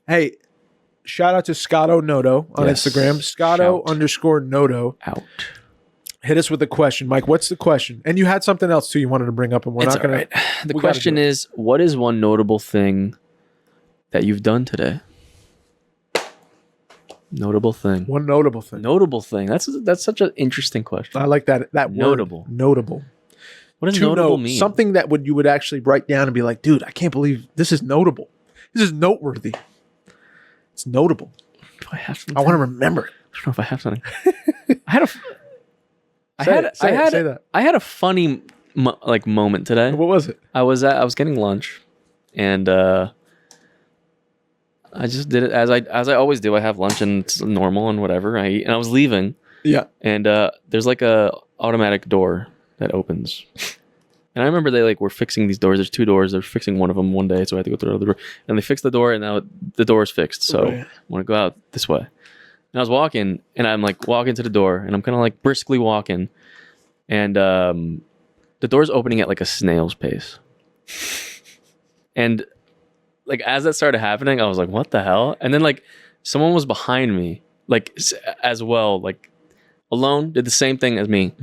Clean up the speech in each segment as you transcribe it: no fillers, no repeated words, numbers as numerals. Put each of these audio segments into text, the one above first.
Hey, shout out to Scotto Noto on Instagram. Scotto_Noto. Out. Hit us with a question. Mike, what's the question? And you had something else too you wanted to bring up, and we're not going to. The question is, what is one notable thing that you've done today? Notable thing. One notable thing. Notable thing. That's such an interesting question. I like that notable. Word. Notable. What does notable mean? Something that you would actually write down and be like, dude, I can't believe this is notable. This is noteworthy. It's notable. Do I have something? I want to remember it. I don't know if I have something. I had a funny moment today. What was it? I was getting lunch, and I just did it as I always do. I have lunch and it's normal and whatever. I eat, and I was leaving. Yeah. And there's like a automatic door that opens. And I remember they were fixing these doors. There's 2 doors. They're fixing one of them one day, so I had to go through the other door. And they fixed the door, and now the door is fixed. So I want to go out this way. And I was walking, and I'm walking to the door, and I'm kind of briskly walking, and the door's opening at a snail's pace. And as that started happening, I was like, "What the hell?" And then someone was behind me, as well, alone, did the same thing as me,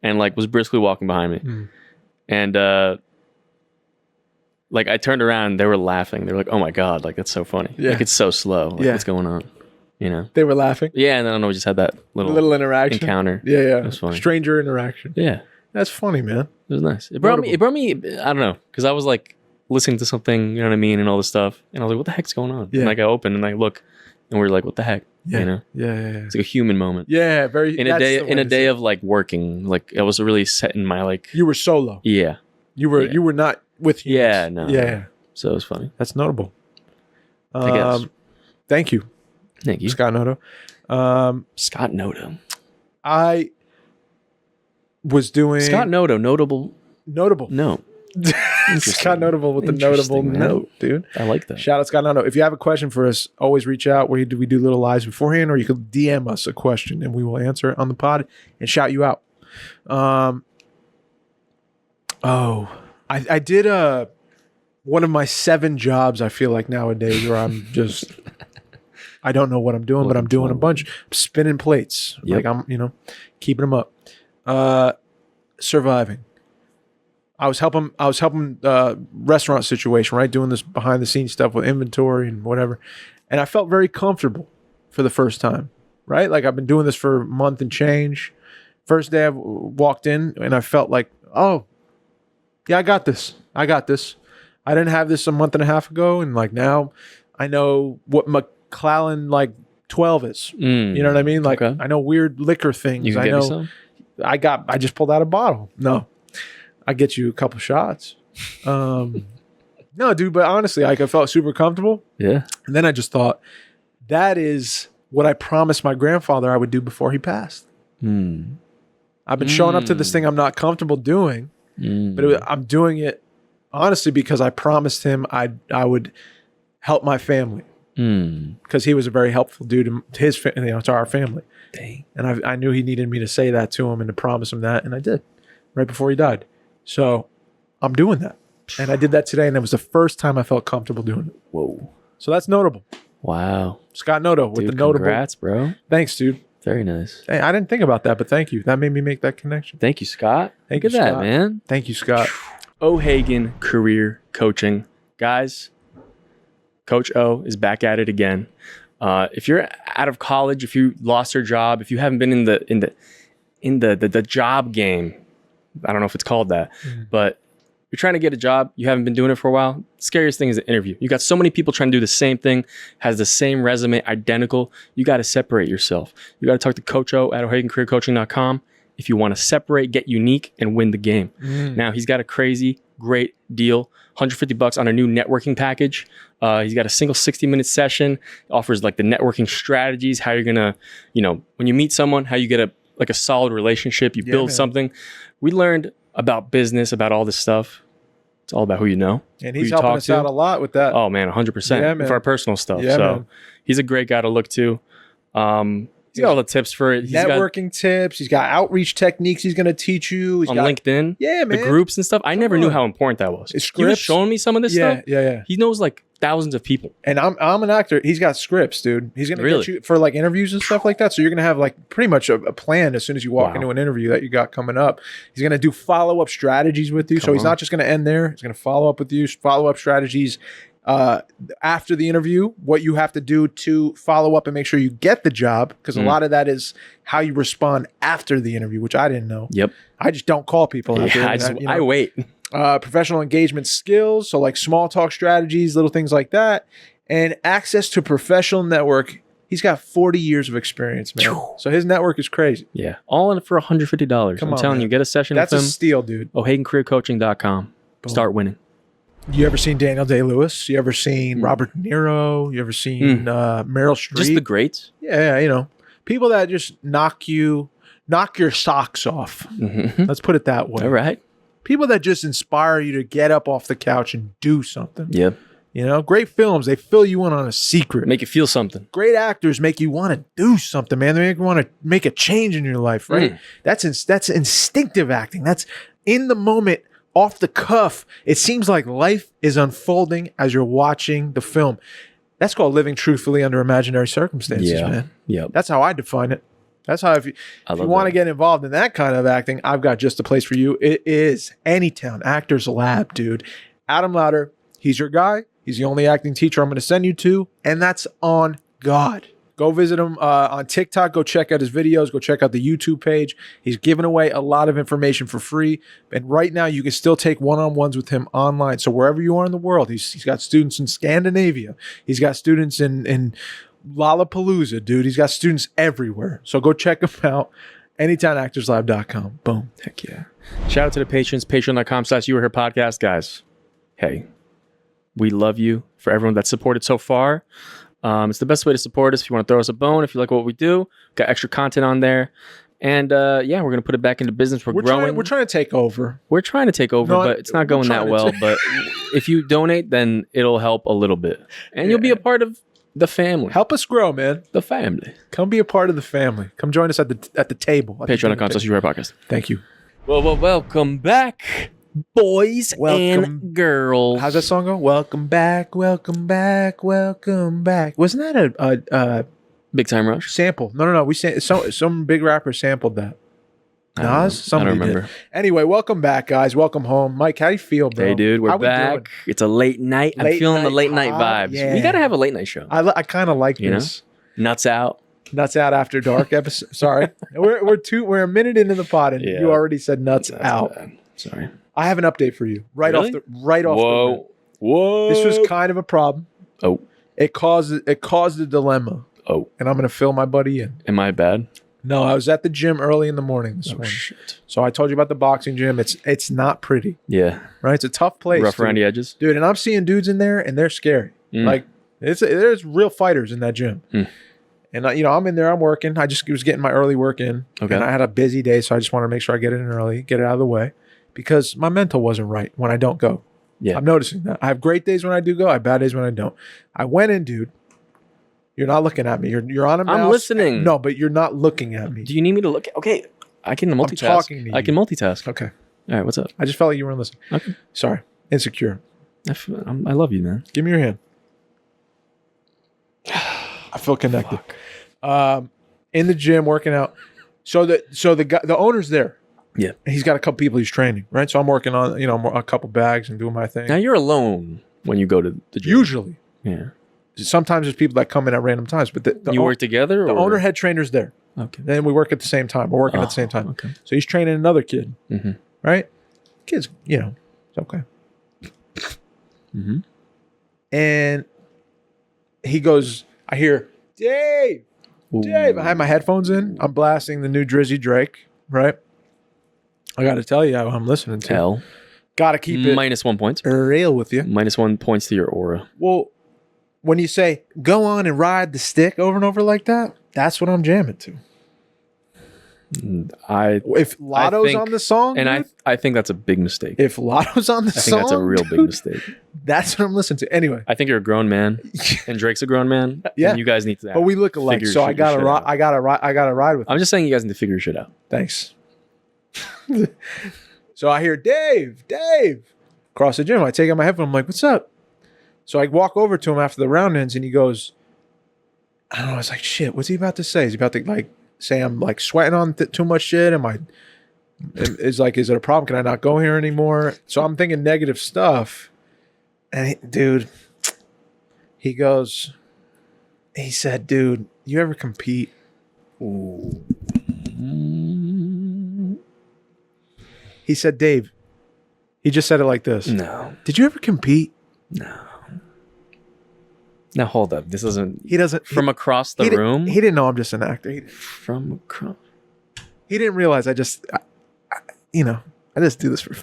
and was briskly walking behind me. And I turned around, and they were laughing. They were like, "Oh my god, that's so funny! It's so slow. What's going on?" You know? They were laughing. Yeah, and then I don't know, we just had that little interaction encounter. Yeah, it was funny. Stranger interaction. Yeah, that's funny, man. It was nice. It brought me. I don't know, because I was listening to something, you know what I mean, and all this stuff, and I was like, "What the heck's going on?" Yeah. And I open and I look, and we're like, "What the heck?" Yeah. You know? Yeah. It's a human moment. Yeah, very. In a day of working, I was really set in my You were solo. Yeah. You were not with humans. Yeah. No. Yeah. So it was funny. That's notable. I guess. Thank you. Thank you, Scott Noto. Scott Noto. I was doing Scott Noto. Notable. No. Scott Notable with the notable note, dude. I like that. Shout out Scott Noto. If you have a question for us, always reach out. We do little lives beforehand, or you could DM us a question and we will answer it on the pod and shout you out. I did one of my 7 jobs, I feel like nowadays, where I'm just I don't know what I'm doing, but I'm doing a bunch. I'm spinning plates. Yep. I'm, keeping them up. Surviving. I was helping restaurant situation, right? Doing this behind the scenes stuff with inventory and whatever. And I felt very comfortable for the first time, right? I've been doing this for a month and change. First day I walked in and I felt like, oh, yeah, I got this. I didn't have this a month and a half ago. And now I know what McClellan 12 is. You know what I mean? Okay. I know weird liquor things. You can get me some? I just pulled out a bottle. No. I get you a couple shots. No, dude, but honestly, I felt super comfortable. Yeah. And then I just thought, that is what I promised my grandfather I would do before he passed. I've been showing up to this thing I'm not comfortable doing, but I'm doing it honestly because I promised him I would help my family. Because he was a very helpful dude to his to our family. Dang. And I knew he needed me to say that to him and to promise him that, and I did right before he died. So I'm doing that. And I did that today, and it was the first time I felt comfortable doing it. Whoa. So that's notable. Wow. Scott Noto with Dude, the notable. Congrats, bro. Thanks, dude. Very nice. Hey, I didn't think about that, but thank you. That made me make that connection. Thank you, Scott. Thank Look you, at that, Scott. man. Thank you, Scott. O'Hagan Career Coaching. Guys, Coach O is back at it again. If you're out of college, if you lost your job, if you haven't been in the job game, I don't know if it's called that, but you're trying to get a job, you haven't been doing it for a while, the scariest thing is the interview. You got so many people trying to do the same thing, has the same resume, identical. You got to separate yourself. You got to talk to Coach O at O'HaganCareerCoaching.com if you want to separate, get unique, and win the game. Now, he's got a crazy, great deal. $150 on a new networking package. He's got a single 60-minute session. Offers the networking strategies, how you're going to, when you meet someone, how you get a solid relationship, you build something. We learned about business, about all this stuff. It's all about who you know. And he's helping us out a lot with that. Oh man, 100%. Yeah, man. For our personal stuff. Yeah, so man. he's a great guy to look to. He's He's got all the tips for it. He's got networking tips. He's got outreach techniques he's going to teach you. He's on got LinkedIn. Yeah, man. The groups and stuff. I never knew on. how important that was. It's He was scripts. showing me some of this stuff. Yeah. He knows like thousands of people. And I'm an actor. He's got scripts, dude. He's gonna Really? get you for like interviews and stuff like that. So you're gonna have like pretty much a plan as soon as you walk Wow. into an interview that you got coming up. He's gonna do follow up strategies with you. So he's on. not just gonna end there. He's gonna follow up with you. Follow up strategies after the interview. What you have to do to follow up and make sure you get the job, because a lot of that is how you respond after the interview, which I didn't know. Yep. I just don't call people. After, Yeah, I wait. Professional engagement skills, so like small talk strategies, little things like that, and access to professional network. He's got 40 years of experience, man. So his network is crazy. Yeah. All in it for $150. Come I'm on, telling man. you, get a session That's with a him. steal, dude. OHagenCareerCoaching.com. Boom. Start winning. You ever seen Daniel Day-Lewis? You ever seen Robert De Niro? You ever seen Meryl Streep? Just the greats. Yeah, you know, people that just knock your socks off. Mm-hmm. Let's put it that way. All right. People that just inspire you to get up off the couch and do something. Yep. You know, great films, they fill you in on a secret. Make you feel something. Great actors make you want to do something, man. They make you want to make a change in your life, right? That's instinctive acting. That's in the moment, off the cuff. It seems like life is unfolding as you're watching the film. That's called living truthfully under imaginary circumstances, man. Yep. That's how I define it. That's how if you want to get involved in that kind of acting, I've got just a place for you. It is Anytown Actors Lab, dude. Adam Louder, he's your guy. He's the only acting teacher I'm going to send you to, and that's on God. Go visit him on TikTok. Go check out his videos. Go check out the YouTube page. He's giving away a lot of information for free. And right now, you can still take one-on-ones with him online. So wherever you are in the world, he's got students in Scandinavia. He's got students in Lollapalooza, dude. He's got students everywhere. So go check him out. AnytownActorsLab.com. Boom. Heck yeah. Shout out to the patrons. Patreon.com/YouWereHere podcast, guys. Hey, we love you for everyone that's supported so far. It's the best way to support us. If you want to throw us a bone, if you like what we do, got extra content on there. And yeah, we're going to put it back into business. We're growing. We're trying to take over. We're trying to take over, but it's not going that well. But if you donate, then it'll help a little bit. And you'll be a part of the family. Help us grow, man. The family. Come be a part of the family. Come join us at the table. Patreon.com/YouWereHere podcast. Thank you. Well, welcome back, boys and girls. How's that song go? Welcome back, welcome back, welcome back. Wasn't that a Big Time Rush? sample? No. We some big rapper sampled that. Nas? Somebody I don't remember. did. Anyway, welcome back, guys. Welcome home. Mike, how you feel, bro? Hey, dude, we're How we back. doing? It's a late night. I'm Late feeling the night late night pod, vibes. yeah. We got to have a late night show. I kind of like You know? this. Nuts out. Nuts out after dark episode. Sorry, we're a minute into the pod and Yeah. you already said nuts out. Sorry. I have an update for you. Right Really? off the rip. Whoa. This was kind of a problem. Oh. It caused a dilemma, Oh. and I'm gonna fill my buddy in. Am I bad? No, I was at the gym early in the morning this Oh, morning. shit. So I told you about the boxing gym. It's not pretty, Yeah. right? It's a tough place. Rough around dude. the edges. Dude, and I'm seeing dudes in there, and they're scary. Like there's real fighters in that gym. And I'm in there, I'm working. I just was getting my early work in, Okay. and I had a busy day, so I just wanted to make sure I get it in early, get it out of the way, because my mental wasn't right when I don't go. Yeah. I'm noticing that. I have great days when I do go. I have bad days when I don't. I went in, dude. You're not looking at me. You're on a mouse. I'm listening. No, but you're not looking at me. Do you need me to look? Okay. I can multitask. talking to I can multitask. Okay. All right. What's up? I just felt like you weren't listening. Okay. Sorry. Insecure. I love you, man. Give me your hand. I feel connected. In the gym working out. So the guy, the owner's there. Yeah. And he's got a couple people he's training, right? So I'm working on, a couple bags and doing my thing. Now you're alone when you go to the gym. Usually. Yeah. Sometimes there's people that come in at random times, but the You work together? the or? owner head trainer's there. Okay. Then we work at the same time. We're working at the same time. Okay. So he's training another kid, Mm-hmm. right? Kid's, it's okay. Mm-hmm. And he goes, I hear, Dave. I have my headphones in. I'm blasting the new Drizzy Drake, right? I got to tell you how I'm listening to. L. Got to keep it -1 points. real with you. -1 points to your aura. Well, when you say, go on and ride the stick over and over like that, that's what I'm jamming to. If Lotto's think- on the song, And dude, I think that's a big mistake. if Lotto's on the I song, think that's a real big dude, mistake. That's what I'm listening to. Anyway, I think you're a grown man, and Drake's a grown man. Yeah. and you guys need to. but we look alike, figure so I your gotta shit ride. out. I gotta ride with. I'm just saying you guys need to figure your shit out. Thanks. So I hear Dave across the gym. I take out my headphone. I'm like, what's up? So I walk over to him after the round ends, and he goes, I don't know. I was like, shit, what's he about to say? Is he about to like say I'm like sweating on too much shit? Is it a problem? Can I not go here anymore? So I'm thinking negative stuff. And he said, dude, you ever compete? Ooh. He said, Dave, he just said it like this. No, Did you ever compete? no. Now hold up. This isn't He doesn't. from across the he room. He didn't know I'm just an actor. From across. He didn't realize I just do this for,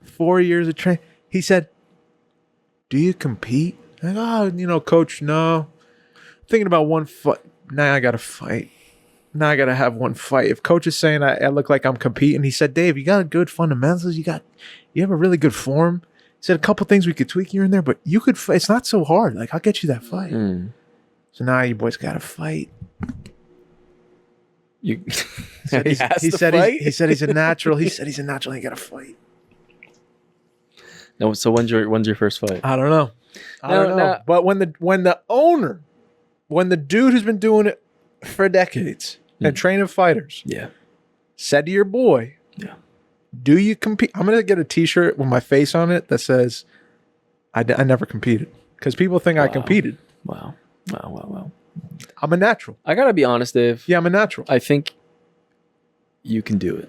4 years of training. He said, do you compete? I'm like, coach, no. Thinking about one fight. Now I got to fight. Now I got to have one fight. If coach is saying I look like I'm competing, he said, Dave, you got good fundamentals. You have a really good form. He said a couple things we could tweak here and there, but you could fight. It's not so hard. Like, I'll get you that fight. So now you boys got to fight. You. He said he's a natural. He said he's a natural. He got to fight. No. So when's your first fight? I don't know. I don't know. No. But when the dude who's been doing it for decades and training fighters Yeah. said to your boy, Yeah. do you compete? I'm going to get a t-shirt with my face on it that says, I never competed. Because people think I competed. Wow. I'm a natural. I gotta be honest, Dave. Yeah, I'm a natural. I think you can do it.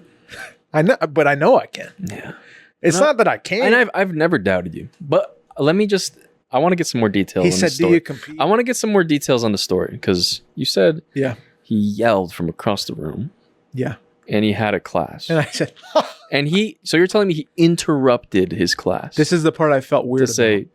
I know, but I know I can. Yeah. It's not that I can't. And I've never doubted you. But let me just. I want to get some more details. He on said, the story. do you compete? I want to get some more details on the story because you said Yeah. he yelled from across the room Yeah. and he had a class. And I said, So you're telling me he interrupted his class this is the part I felt weird to say,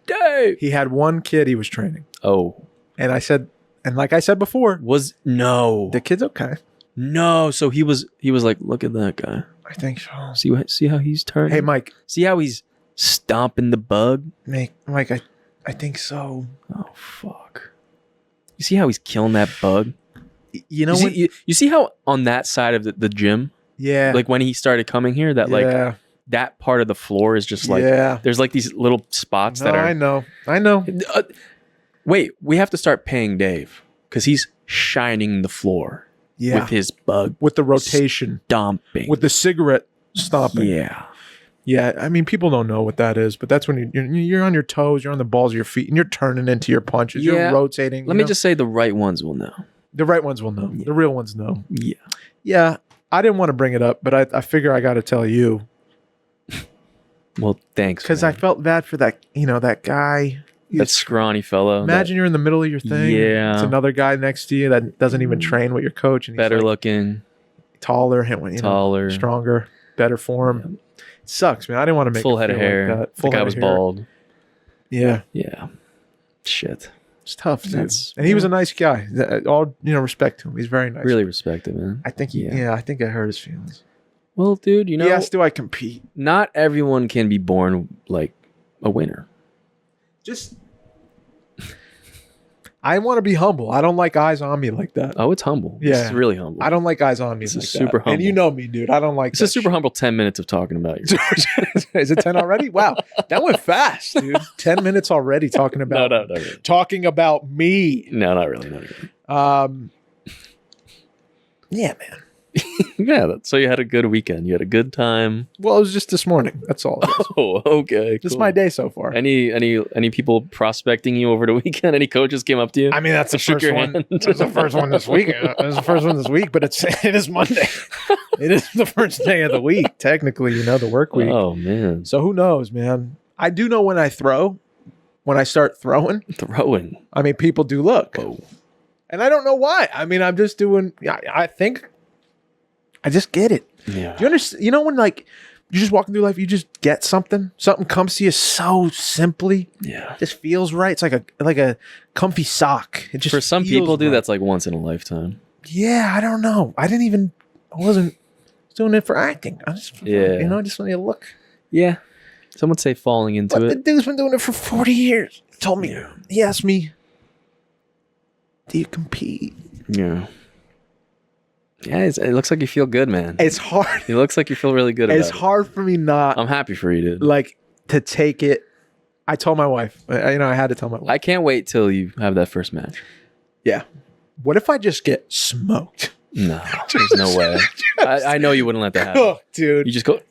Dave. He had one kid he was training. Oh, And I said, and like I said before, the kid's okay. no. So he was like, look at that guy. I think so. See how he's turning. Hey, Mike. See how he's stomping the bug. Mike, I think so. Oh fuck! You see how he's killing that bug? You know you what? see, you see how on that side of the gym, Yeah. like when he started coming here, that like yeah. that part of the floor is just like Yeah. there's like these little spots that are. I know. Wait, we have to start paying Dave because he's shining the floor Yeah. with his bug With the rotation. stomping. With the cigarette stomping. yeah, Yeah. I mean, people don't know what that is, but that's when you're on your toes, you're on the balls of your feet, and you're turning into your punches. Yeah. You're rotating. let me just say the right ones will know. The right ones will know. Yeah. The real ones know. Yeah, Yeah. I didn't want to bring it up, but I figure I got to tell you well, thanks. because I man. felt bad for that guy. that scrawny fellow. Imagine you're in the middle of your thing. Yeah. It's another guy next to you that doesn't even train with your coach. And he's better like looking, taller, taller, stronger, better form. It sucks, man. I didn't want to make full it head of feel like hair. that. The Full guy head was of hair. bald. Yeah. Yeah. Shit. It's tough, dude. That's- And he was a nice guy. All respect to him. He's very nice. Really respect it, man. I think Yeah. I think I hurt his feelings. Well, dude, you know, Yes, do I compete? not everyone can be born like a winner. Just I want to be humble. I don't like eyes on me like that. Oh, it's humble. Yeah. It's really humble. I don't like eyes on me This like is super that. And you humble. know me, dude. I don't like It's a super humble 10 minutes of talking about you. Is it 10 already? Wow. That went fast, dude. 10 minutes already talking about no, not really. talking about me. No, not really. Not really. Yeah, man. Yeah. So you had a good weekend. You had a good time. Well, it was just this morning. That's all. It is. Oh, okay. Just cool. my day so far. Any people prospecting you over the weekend? Any coaches came up to you? I mean, that's the Shook first your one. hand. That's the first one this week. It's the first one this week, but it is Monday. It is the first day of the week, technically. The work week. Oh man, So who knows, man? I do know when I start throwing. throwing. I mean, people do look, Oh, and I don't know why. I mean, I'm just doing. I think I just get it. yeah. You understand? When like you're just walking through life, you just get something. Something comes to you so simply. Yeah. It just feels right. It's like a comfy sock. It just For some feels people, dude, right. that's like once in a lifetime. Yeah, I don't know. I wasn't doing it for acting. I just, Yeah. I just want to look. Yeah. Some would say falling into But the it. dude's been doing it for 40 years. He told me, he asked me, do you compete? Yeah. Yeah, it looks like you feel good, man. It's hard. It looks like you feel really good about It's it. hard for me not, I'm happy for you, dude. like, to take it. I told my wife, I had to tell my wife. I can't wait till you have that first match. Yeah. What if I just get smoked? No, there's no way. I know you wouldn't let that happen. Cooked, dude. You just go,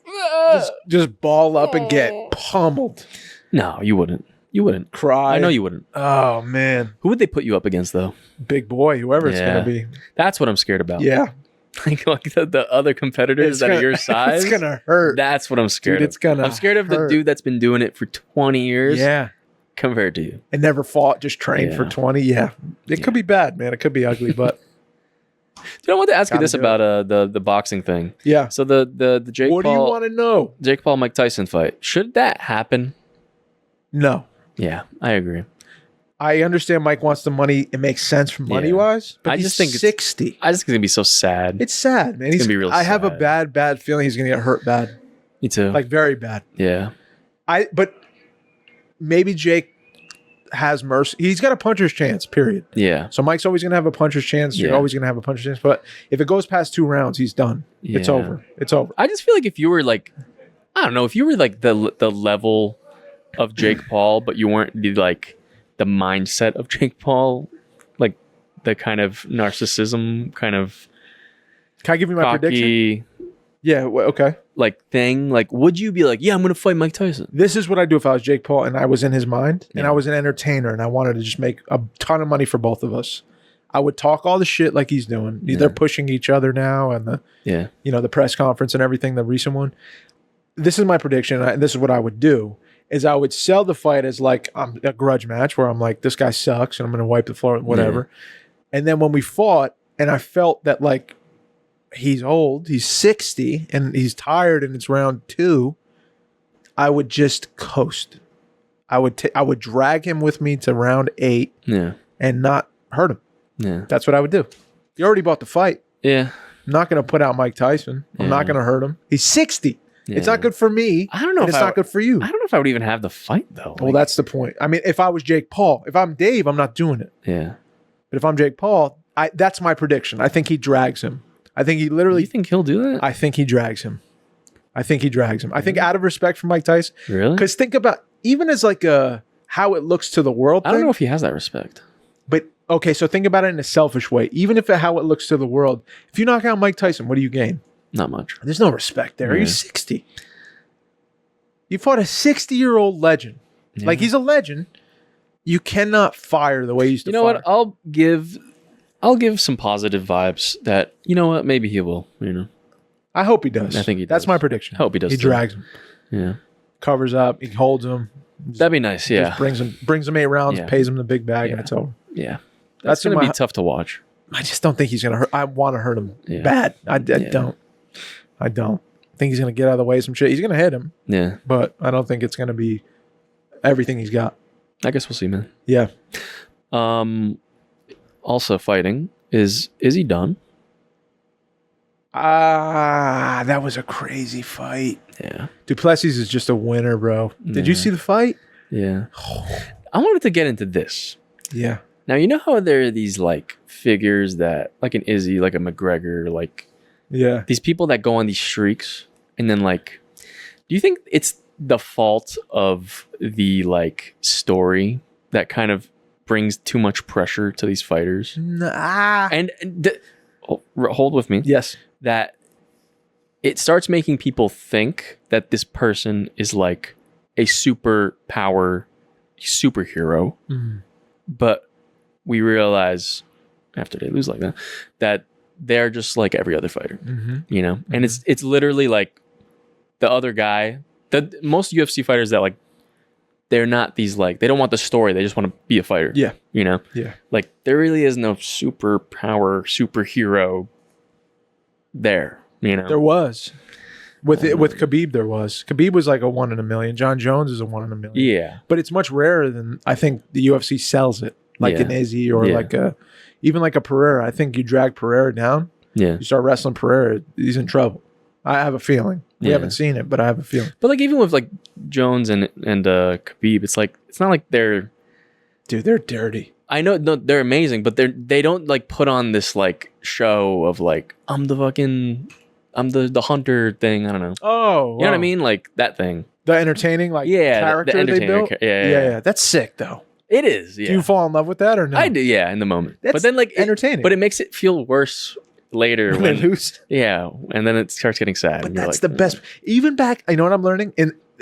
Just ball up and get pummeled. no, you wouldn't. You wouldn't. Cry. I know you wouldn't. Oh, man. Who would they put you up against, though? Big boy, whoever it's Yeah. going to be. That's what I'm scared about. Yeah. like the other competitors that are your size. It's going to hurt. That's what I'm scared Dude, of. it's gonna I'm scared of the hurt. dude that's been doing it for 20 years Yeah. compared to you. And never fought, just trained for Yeah. 20. Yeah. It could be bad, man. It could be ugly, but Dude, I want to ask you Gotta this do about the boxing thing. yeah. So the Jake What do you Paul want to know? Jake Paul Mike Tyson fight, should that happen? No. Yeah, I agree. I understand Mike wants the money. It makes sense for money wise, but I he's just think it's- 60. I just think it's gonna be so sad. It's sad, man. gonna be real I have a sad. bad feeling he's going to get hurt bad. Me too. Like very bad. yeah. But maybe Jake has mercy. He's got a puncher's chance, period. Yeah. So Mike's always going to have a puncher's chance. You're Yeah. always going to have a puncher's chance. But if it goes past 2 rounds, he's done. It's Yeah. over. It's over. I just feel like if you were like, I don't know, if you were like the level of Jake Paul, but you weren't the mindset of Jake Paul, like the kind of narcissism, kind of Can I give you my prediction? cocky, Yeah. Okay. like thing, like would you be like, yeah, I'm gonna fight Mike Tyson? This is what I do if I was Jake Paul and I was in his mind and Yeah. I was an entertainer and I wanted to just make a ton of money for both of us. I would talk all the shit like he's doing. They're pushing each other now and Yeah. the press conference and everything, the recent one. This is my prediction. And this is what I would do is I would sell the fight as like a grudge match where I'm like, this guy sucks and I'm going to wipe the floor, whatever. And then when we fought and I felt that like he's old, he's 60 and he's tired and it's round 2, I would just coast. I would drag him with me to round 8 Yeah. and not hurt him. Yeah. That's what I would do. You already bought the fight. Yeah. I'm not going to put out Mike Tyson. I'm not going to hurt him. He's 60. It's Yeah. not good for me. I don't know And if it's not good for you. I don't know if I would even have the fight though. Well, that's the point. I mean, if I was Jake Paul, if I'm Dave, I'm not doing it. yeah. But if I'm Jake Paul, that's my prediction. I think he drags him. I think he Do literally, you think he'll do that? I think he drags him. I think he drags him. I think out of respect for Mike Tyson, Really? because think about, even as like how it looks to the world I don't thing, know if he has that respect. but okay, so think about it in a selfish way. Even if how it looks to the world, if you knock out Mike Tyson, what do you gain? Not much. There's no respect there. Yeah. He's 60. You fought a 60-year-old legend. Yeah. Like he's a legend. You cannot fire the way he used to You know fire. what? I'll give some positive vibes that, you know what, maybe he will, you know. I hope he does. I think he That's does. my prediction. I hope he does He too. drags him, Yeah. covers up, he holds him, That'd be nice. Yeah. just brings him 8 rounds, Yeah. pays him the big bag, and Yeah. it's over. Yeah. That's That's going to my- be tough to watch. I just don't think he's gonna hurt. I want to hurt him Yeah. bad. I Yeah. don't. I don't think he's gonna get out of the way of some shit. He's gonna hit him, Yeah. but I don't think it's gonna be everything he's got. I guess we'll see, man. Yeah. Also fighting is he done? That was a crazy fight. Yeah. Duplessis is just a winner, bro. Did you Yeah. see the fight? Yeah. I wanted to get into this. Yeah. Now, you know how there are these like figures that, like an Izzy, like a McGregor, like Yeah. these people that go on these streaks and then like, do you think it's the fault of the like story that kind of brings too much pressure to these fighters? Nah. Hold with me. Yes. That it starts making people think that this person is like a superpower superhero, but we realize after they lose like that they're just like every other fighter, you know. And it's literally like the other guy. That most UFC fighters that like they're not these like they don't want the story. They just want to be a fighter. Yeah. You know. Yeah. Like there really is no superpower superhero there. You know. There was. With Khabib, there was. Khabib was like a 1 in a million. John Jones is a 1 in a million. Yeah. But it's much rarer than I think the UFC sells it. like Yeah. an Izzy or Yeah. like even like a Pereira. I think you drag Pereira down, Yeah. you start wrestling Pereira, he's in trouble. I have a feeling. We Yeah. haven't seen it, but I have a feeling. But like even with like Jones and Khabib, it's like it's not like they're. Dude, they're dirty. I know no, they're amazing, but they don't like put on this like show of like I'm the hunter thing. I don't know. Oh, You know what I mean? Like that thing. The entertaining like Yeah, character the they entertainer built. yeah. That's sick though. It is. Yeah. Do you fall in love with that or no? I do. Yeah, in the moment. That's but then like entertaining. but it makes it feel worse later When they when lose. yeah, and then it starts getting sad. But and you're that's like, the best. Even back, you know what I'm learning?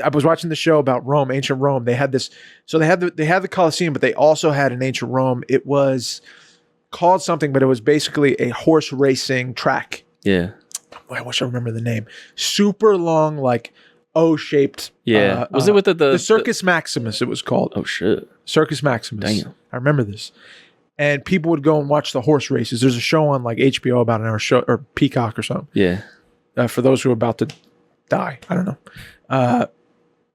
I was watching the show about Rome, ancient Rome. They had this. So they had the Colosseum, but they also had an ancient Rome. It was called something, but it was basically a horse racing track. Yeah. I wish I remember the name. Super long, like O-shaped. Yeah. Was it with the Circus Maximus? It was called Oh shit. Circus Maximus. Damn. I remember this. And people would go and watch the horse races. There's a show on like HBO about an hour show or Peacock or something. Yeah. For those who are about to die. I don't know.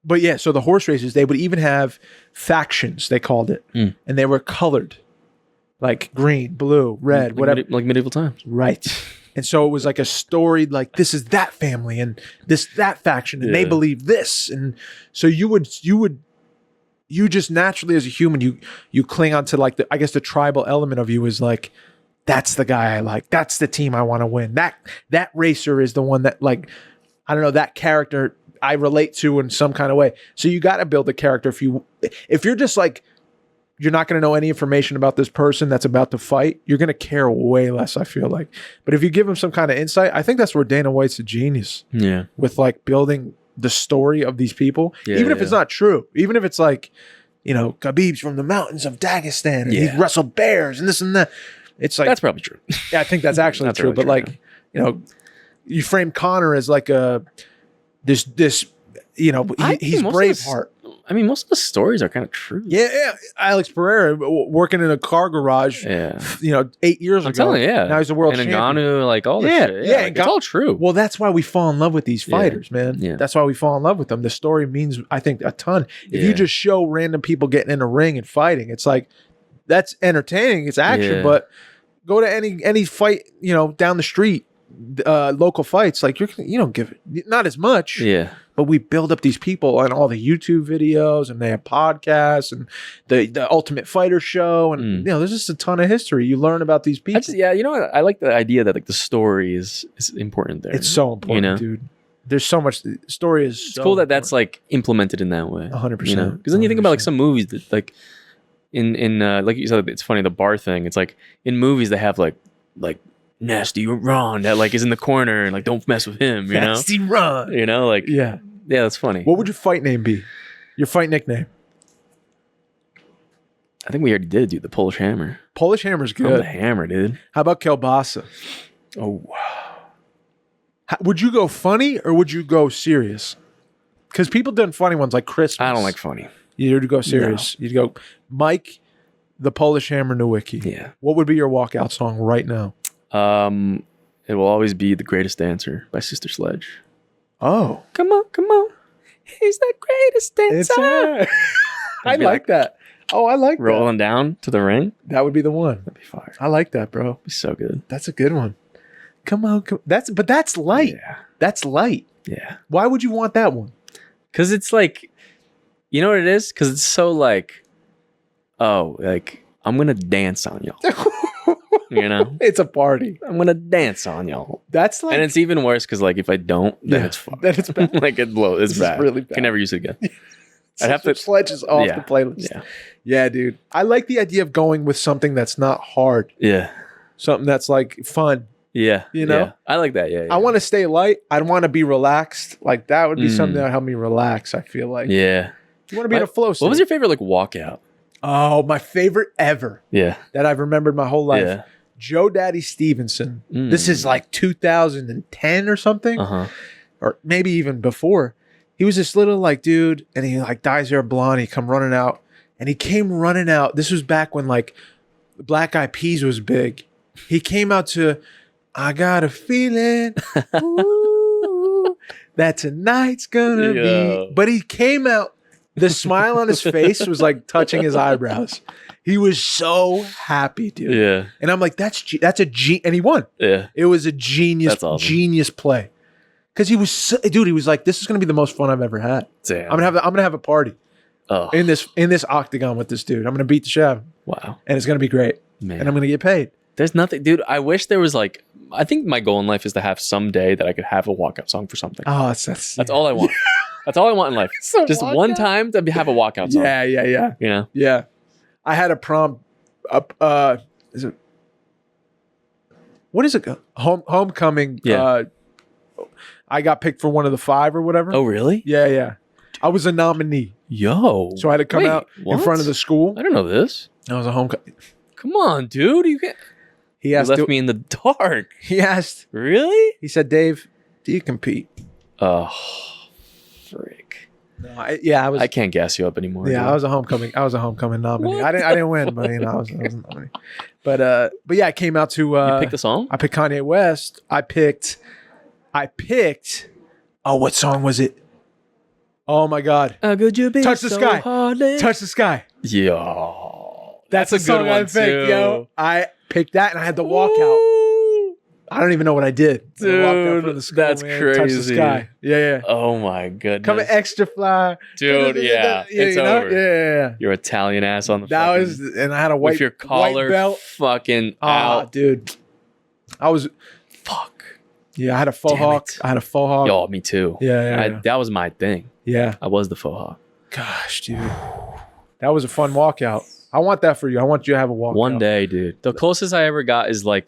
But yeah, so the horse races, they would even have factions, they called it. Mm. And they were colored. Like green, blue, red, Like whatever. like medieval times. Right. And so it was like a story like this is that family and that faction and they Yeah. believe this. And so you just naturally as a human, you cling on to like I guess the tribal element of you is like, that's the guy I like. That's the team I want to win. That racer is the one that like, I don't know, that character I relate to in some kind of way. So you got to build a character. If you're just like, you're not going to know any information about this person that's about to fight, you're going to care way less, I feel like. But if you give them some kind of insight, I think that's where Dana White's a genius Yeah. with like building the story of these people. Yeah, even if yeah. it's not true, even if it's like, you know, Khabib's from the mountains of Dagestan and he Yeah. wrestled bears and this and that. It's like, That's probably true. yeah, I think that's actually That's true. really But true, like, you know, you frame Connor as like this, you know, I think he's most of this- Braveheart. I mean, most of the stories are kind of true. Yeah, Alex Pereira working in a car garage, Yeah. you know, 8 years I'm ago. telling you, yeah. Now he's a world and champion. Ngannou, like all this Yeah, shit. yeah, Like, it's all true. Well, that's why we fall in love with these Yeah. fighters, man. Yeah. That's why we fall in love with them. The story means, I think, a ton. If you Yeah. just show random people getting in a ring and fighting, it's like, that's entertaining. It's action, Yeah. but go to any fight, you know, down the street, local fights, like you don't give it, not as much. Yeah. But we build up these people on all the YouTube videos and they have podcasts and the Ultimate Fighter show. And, you know, there's just a ton of history. You learn about these people. Yeah, you know what? I like the idea that like the story is important there. It's so important, know? dude. There's so much. The story is It's cool that that's like implemented in that way. 100%. You know? Because then you think about like some movies that like in like you said, it's funny, the bar thing. It's like in movies they have like nasty Ron that like is in the corner and like don't mess with him, you know? Nasty Ron. You know, like Yeah. yeah, that's funny. What would your fight name be? Your fight nickname? I think we already did, dude. The Polish Hammer. Polish Hammer's I'm the good. Hammer, dude. How about Kielbasa? Oh, Would you go funny or would you go serious? Because people done funny ones like Christmas. I don't like funny. You'd go serious. You'd go Mike, the Polish Hammer Nowicki. Yeah. What would be your walkout song right now? It will always be The Greatest Dancer by Sister Sledge. Oh. Come on. He's the greatest dancer. I be like that. Oh, I like that. Rolling down to the ring. That would be the one. That'd be fire. I like that, bro. That'd be so good. That's a good one. Come on. That's light. Yeah. That's light. Yeah. Why would you want that one? Because it's like, you know what it is? Because it's so like, oh, like, I'm going to dance on y'all. You know? It's a party. I'm going to dance on y'all. That's like, And it's even worse because, like, if I don't, then Yeah, it's fun. then it's bad. Like, it's This is bad. really bad. Can never use it again. I'd have to. Sledge is off Yeah. the playlist. Yeah. Yeah, dude. I like the idea of going with something that's not hard, Yeah. something that's like fun. Yeah. You know? Yeah. I like that. Yeah. I want to stay light. I want to be relaxed. Like that would be something that would help me relax. I feel like Yeah. you want to be in a flow state. What was your favorite, like, walkout? Oh, my favorite ever Yeah. that I've remembered my whole life. Yeah. Joe Daddy Stevenson. This is like 2010 or something, Uh-huh. or maybe even before. He was this little like dude, and he like dyes hair blonde. He come running out, and he came running out. This was back when like Black Eyed Peas was big. He came out to "I Got a Feeling ooh, that tonight's gonna Yo. be," but he came out The smile on his face was like touching his eyebrows. He was so happy, dude. Yeah. And I'm like, that's a and he won. Yeah. It was a genius, That's awesome. genius play. Because he was, dude. He was like, this is gonna be the most fun I've ever had. Damn. I'm gonna have a party Oh. in this octagon with this dude. I'm gonna beat the shit out of him, Wow. and it's gonna be great. Man. And I'm gonna get paid. There's nothing, dude. I wish there was like. I think my goal in life is to have some day that I could have a walkout song for something. Oh, that's That's all I want. That's all I want in life. So Just one walkout? time to have a walkout song. Yeah. You know. Yeah. I had a prom. Is it? What is it? Homecoming. Yeah. I got picked for one of the 5 or whatever. Oh, really? Yeah. I was a nominee, Yo. so I had to come Wait, out in what? front of the school. I don't know this. I was a homecoming. Come on, dude. You can't. He You asked. left me in the dark. He asked. Really? He said, "Dave, do you compete?" Oh, frick. No, I was. I can't gas you up anymore. Yeah, dude. I was a homecoming nominee. What? I didn't win, but I was a nominee. But yeah, I came out to. You picked the song? I picked Kanye West. I picked. Oh, what song was it? Oh my God! How could you be Touch the so Sky. heartless? Touch the Sky. Yo. That's a the song good I one, picked, too. yo. I picked that, and I had to walk out. Ooh. I don't even know what I did. I walked out Dude, from the school, that's man. Touch the crazy. Sky. Yeah. Oh my goodness. Coming extra fly, Dude, yeah. It's you know? over. Yeah. Your Italian ass on the That fucking, was, and I had a white with your white collar belt. fucking Ah, out. dude. I was. Fuck. Yeah, I had a faux Damn hawk. it. I had a faux hawk. Yo, me too. Yeah. That was my thing. Yeah. I was the faux hawk. Gosh, dude. That was a fun walkout. I want that for you. I want you to have a walkout. One day, dude. The closest I ever got is like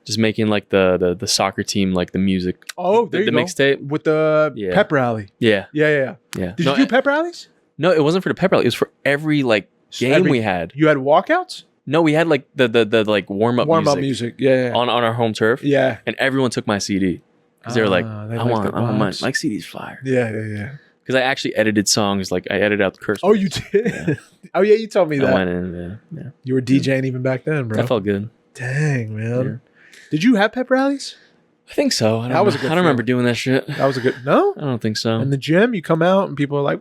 just making like the soccer team, like the music. Oh, there the you go. mixtape. With the Yeah. pep rally. Yeah. Yeah. Yeah. Did no, you do pep rallies? No, it wasn't for the pep rally. It was for every like game Every- we had. You had walkouts? No, we had like the like warm up Music. Yeah. on our home turf. Yeah. And everyone took my CD because they were like, Ah, they I like want the my vibes. CD's fire. Yeah. Because I actually edited songs. Like I edited out the curse. Oh, you did? Oh, yeah, you told me I that. went in. Yeah. You were DJing even back then, bro. That felt good. Dang, man. Yeah. Did you have pep rallies? I think so. I That was a good I don't remember feeling. doing that shit. That was a good. No? I don't think so. In the gym, you come out and people are like,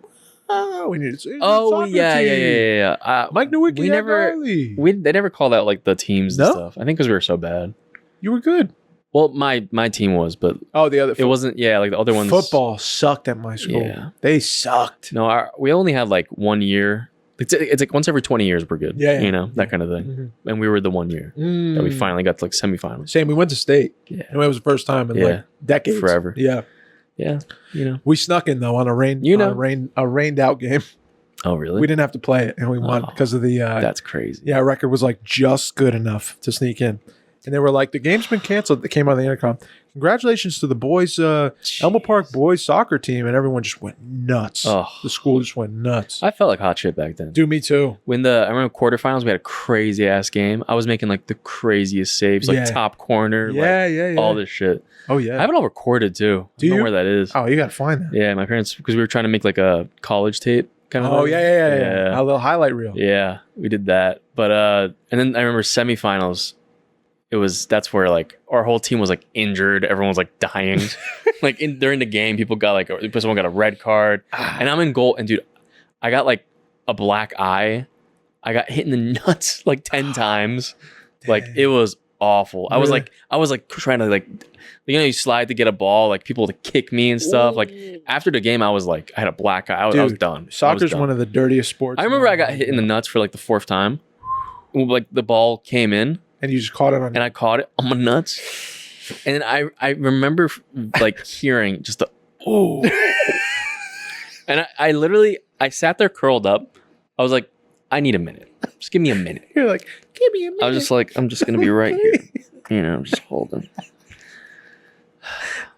oh, we need to see Oh soccer yeah. team. Mike Nowicki We had never- rally. They never called out like the teams and No? stuff. I think because we were so bad. You were good. Well, my team was, but Oh, the other it wasn't. Yeah, like the other ones. football sucked at my school. Yeah. They sucked. No, we only had like 1 year. It's like once every 20 years we're good. Yeah. You know that kind of thing. Mhm. And we were the 1 year that we Mm. finally got to like semifinals. Same. We went to state. Yeah. And it was the first time in Yeah. like decades. Forever. Yeah. Yeah. You know. We snuck in though on a rained out game. Oh really? We didn't have to play it, and we won Oh, because of the That's crazy. yeah record was like just good enough to sneak in. And they were like, the game's been canceled. They came on the intercom. Congratulations to the boys, Elmo Park boys soccer team, and everyone just went nuts. Oh. The school just went nuts. I felt like hot shit back then. Do me too. When I remember quarterfinals, we had a crazy ass game. I was making like the craziest saves, like Yeah. top corner, Yeah. all this shit. Oh yeah. I have it all recorded too. Do I don't you? know where that is. Oh, you gotta find that. Yeah, my parents, because we were trying to make like a college tape kind of. Oh thing. yeah. A little highlight reel. Yeah, we did that. But and then I remember semifinals. That's where like our whole team was like injured. Everyone was like dying. Like during the game, people got like someone got a red card, and I'm in goal. And dude, I got like a black eye. I got hit in the nuts like 10 times. Like it was awful. I was Really? like trying to like, you slide to get a ball, like people to kick me and stuff. Like after the game, I was like, I had a black eye. I was Dude, done. Soccer's one of the dirtiest sports. I remember I got hit in the nuts for like the 4th time. Like the ball came in and you just caught it on. and I caught it on my nuts. And then I remember like hearing just the, oh. And I literally, I sat there curled up. I was like, I need a minute. Just give me a minute. You're like, give me a minute. I was just like, I'm just going to be right here. Just holding.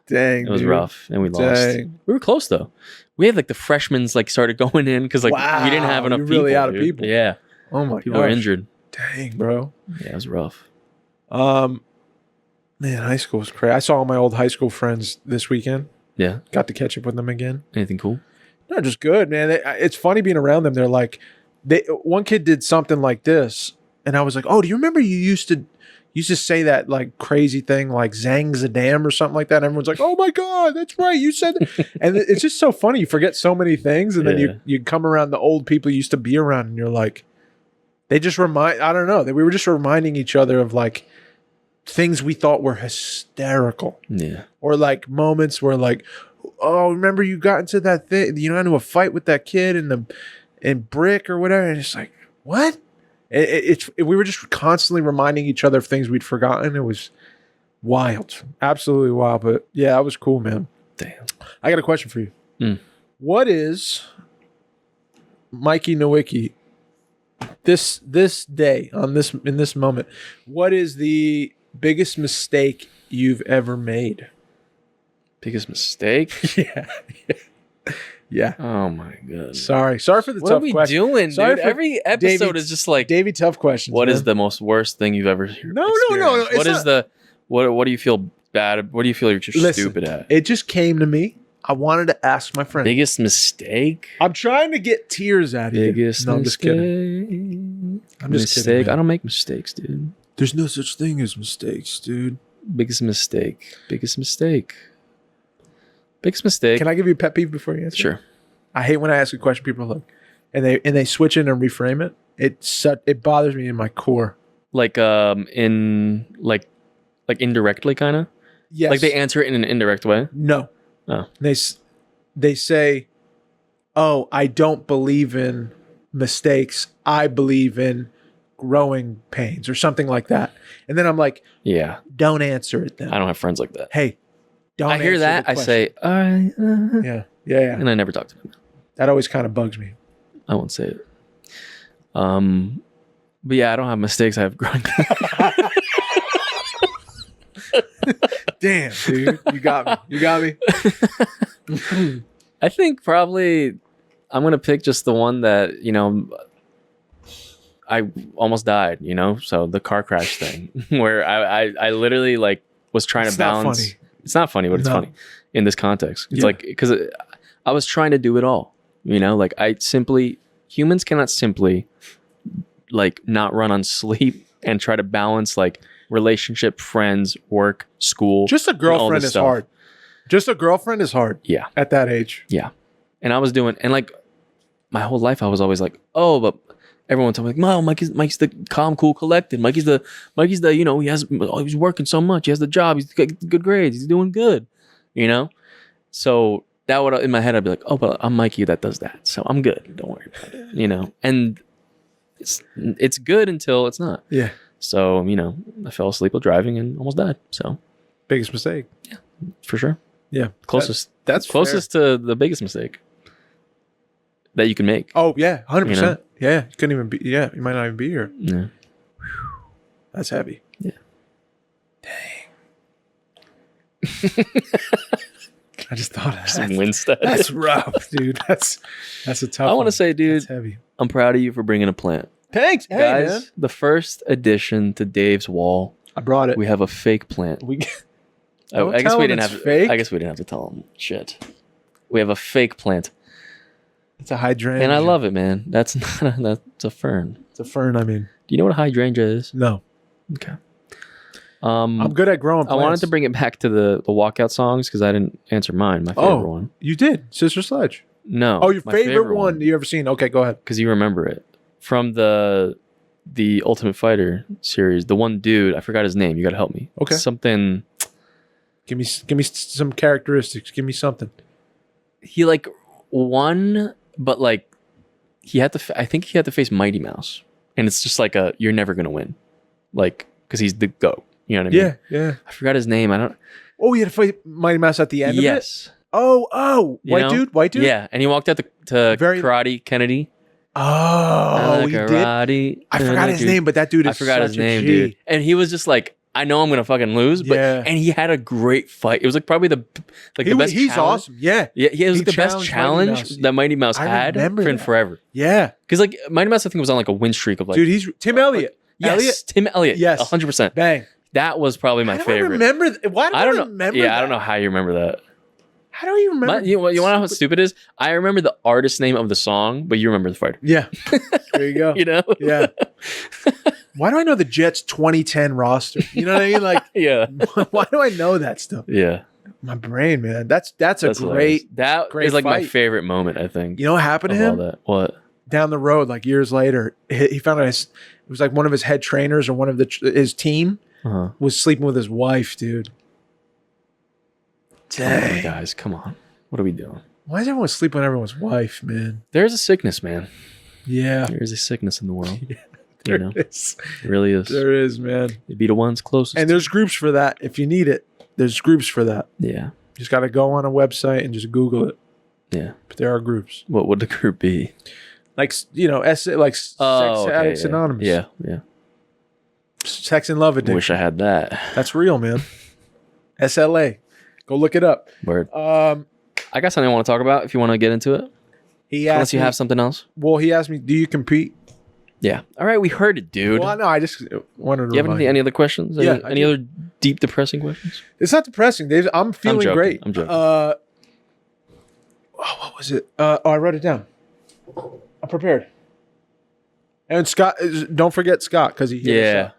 Dang, It was dude. rough and we lost. Dang. We were close though. We had like the freshmen like started going in because like we didn't have Wow, enough you're people. really out of dude. people. Yeah. Oh my god. People were injured. Dang, bro. Yeah, it was rough. Man, high school was crazy. I saw all my old high school friends this weekend. Yeah. Got to catch up with them again. Anything cool? No, just good, man. It's funny being around them. They're like, one kid did something like this, and I was like, oh, do you remember you used to say that like crazy thing like Zang's a dam or something like that. And everyone's like, oh my God, that's right. You said that. And it's just so funny. You forget so many things. And then you come around the old people you used to be around and you're like, they just I don't know, that we were just reminding each other of like things we thought were hysterical. Yeah. Or like moments where like, oh, remember you got into that thing, you know, into a fight with that kid in Brick or whatever. And it's like, what? We were just constantly reminding each other of things we'd forgotten. It was wild, absolutely wild. But yeah, that was cool, man. Damn. I got a question for you. What is Mikey Nowicki this day in this moment? What is the biggest mistake you've ever made? Biggest mistake? Yeah. Yeah. Oh my god. Sorry for the what tough are we question. doing, Sorry dude? for Every episode is just like Davey tough questions. What man. is the most worst thing you've ever experienced? No. What is the what do you feel bad? What do you feel you're just stupid at? It just came to me. I wanted to ask my friend. Biggest mistake? I'm trying to get tears out of you. Biggest No, I'm mistake. just kidding. I'm just mistake. kidding, man. I don't make mistakes, dude. There's no such thing as mistakes, dude. Biggest mistake. Biggest mistake. Biggest mistake. Can I give you a pet peeve before you answer? Sure. I hate when I ask a question, people are like, and they switch in and reframe it. It bothers me in my core. Like in like indirectly kind of? Yes. Like they answer it in an indirect way? No. Oh. They say, "Oh, I don't believe in mistakes. I believe in growing pains," or something like that. And then I'm like, Yeah. "Don't answer it then." I don't have friends like that. Hey, don't. I hear answer that. the I question. say, all right. Yeah. And I never talk to them. That always kind of bugs me. I won't say it. But yeah, I don't have mistakes. I have growing. Damn, dude, you got me. I think probably I'm gonna pick just the one that, you know, I almost died, you know, so the car crash thing where I literally like was trying to balance. Not funny. It's not funny, but it's funny in this context. It's like because I was trying to do it all, you know, like humans cannot simply like not run on sleep and try to balance like relationship, friends, work, school. Just a girlfriend is stuff. hard. Just a girlfriend is hard. Yeah. At that age. Yeah. And I was doing, and like my whole life, I was always like, oh, but everyone told me like, no, Mikey's the calm, cool, collected. Mikey's the, you know, he's working so much. He has the job. He's got good grades. He's doing good, you know? So that would, in my head, I'd be like, oh, but I'm Mikey that does that. So I'm good. Don't worry about it, you know? And it's good until it's not. Yeah. So, you know, I fell asleep while driving and almost died. So Biggest mistake. yeah, for sure. Yeah. Closest. That's closest to the biggest mistake that you can make. Oh yeah, 100%. You know? Yeah, you couldn't even be. Yeah, you might not even be here. Yeah. That's heavy. Yeah. Dang. I just thought of that. Some Winstead. That's rough, dude. That's a tough. I want one. to say, dude, That's heavy. I'm proud of you for bringing a plant. Thanks, hey, Guys, man. the first addition to Dave's wall, I brought it. we have a fake plant. Don't I guess tell we him didn't it's have fake. I guess we didn't have to tell him shit. We have a fake plant. It's a hydrangea, And I love it, man. That's a fern. It's a fern. I mean, Do you know what a hydrangea is? no. Okay. I'm good at growing. I Plants. wanted to bring it back to the walkout songs because I didn't answer mine. My favorite one. You did Sister Sledge. No. Oh, your my favorite one you ever seen? Okay, go ahead. Because you remember it from the Ultimate Fighter series. The one dude, I forgot his name. You got to help me. Okay. Something. Give me some characteristics. Give me something. He like won, but like he had to. I think he had to face Mighty Mouse, and it's just like you're never gonna win, like because he's the GOAT. You know what I mean? Yeah. I forgot his name. I don't. Oh, you had to fight Mighty Mouse at the end of it? Yes. Oh, You white know? dude? Yeah, and he walked out to Karate Kennedy. Oh, he did? Karate. I forgot his name, but that dude is I forgot his such a name, G. dude. And he was just like, I know I'm gonna fucking lose, but Yeah. and he had a great fight. It was like probably the best. He's challenge. awesome. Yeah. Yeah, it was He the best challenged Mighty challenge Mouse. that Mighty Mouse I had remember in that. forever. Yeah. Because like Mighty Mouse, I think was on like a win streak of like, Dude, he's Tim Elliott. yes, Elliott? Tim Elliott, Yes. 100%. Bang. That was probably my How do favorite. I remember why do I don't know. remember Yeah, that? I don't know how you remember that. How do you remember? You want to know how stupid it is? I remember the artist name of the song, but you remember the fighter. Yeah. There you go. You know? Yeah. Why do I know the Jets 2010 roster? You know what I mean? Like, Yeah. why do I know that stuff? Yeah. My brain, man. That's a Hilarious. great. That great is like my fight. favorite moment, I think. You know what happened to of all him? that. What? Down the road, like years later, he found out it was like one of his head trainers or one of his team was sleeping with his wife, dude. Dang. Guys, come on. What are we doing? Why is everyone sleeping with everyone's wife, man? There's a sickness, man. Yeah. There's a sickness in the world. Yeah, you know? is. It really is. There is, man. It'd be the ones closest. And there's groups for that. If you need it, there's groups for that. Yeah. You just got to go on a website and just Google it. Yeah. But there are groups. What would the group be? Like, you know, Sex Addicts Anonymous. Yeah, yeah. Sex and Love Addiction. Wish I had that. That's real, man. SLA. Go look it up. Word. I got something I want to talk about if you want to get into it. He asked Unless you have something else. Well, he asked me, do you compete? Yeah. All right, we heard it, dude. Well, no, I just wanted to Do you have any other questions? Yeah, Any other deep, depressing questions? It's not depressing, Dave. I'm feeling joking. great. I'm joking. What was it? I wrote it down. I'm prepared. And Scott, don't forget Scott, because he hit us Yeah. up.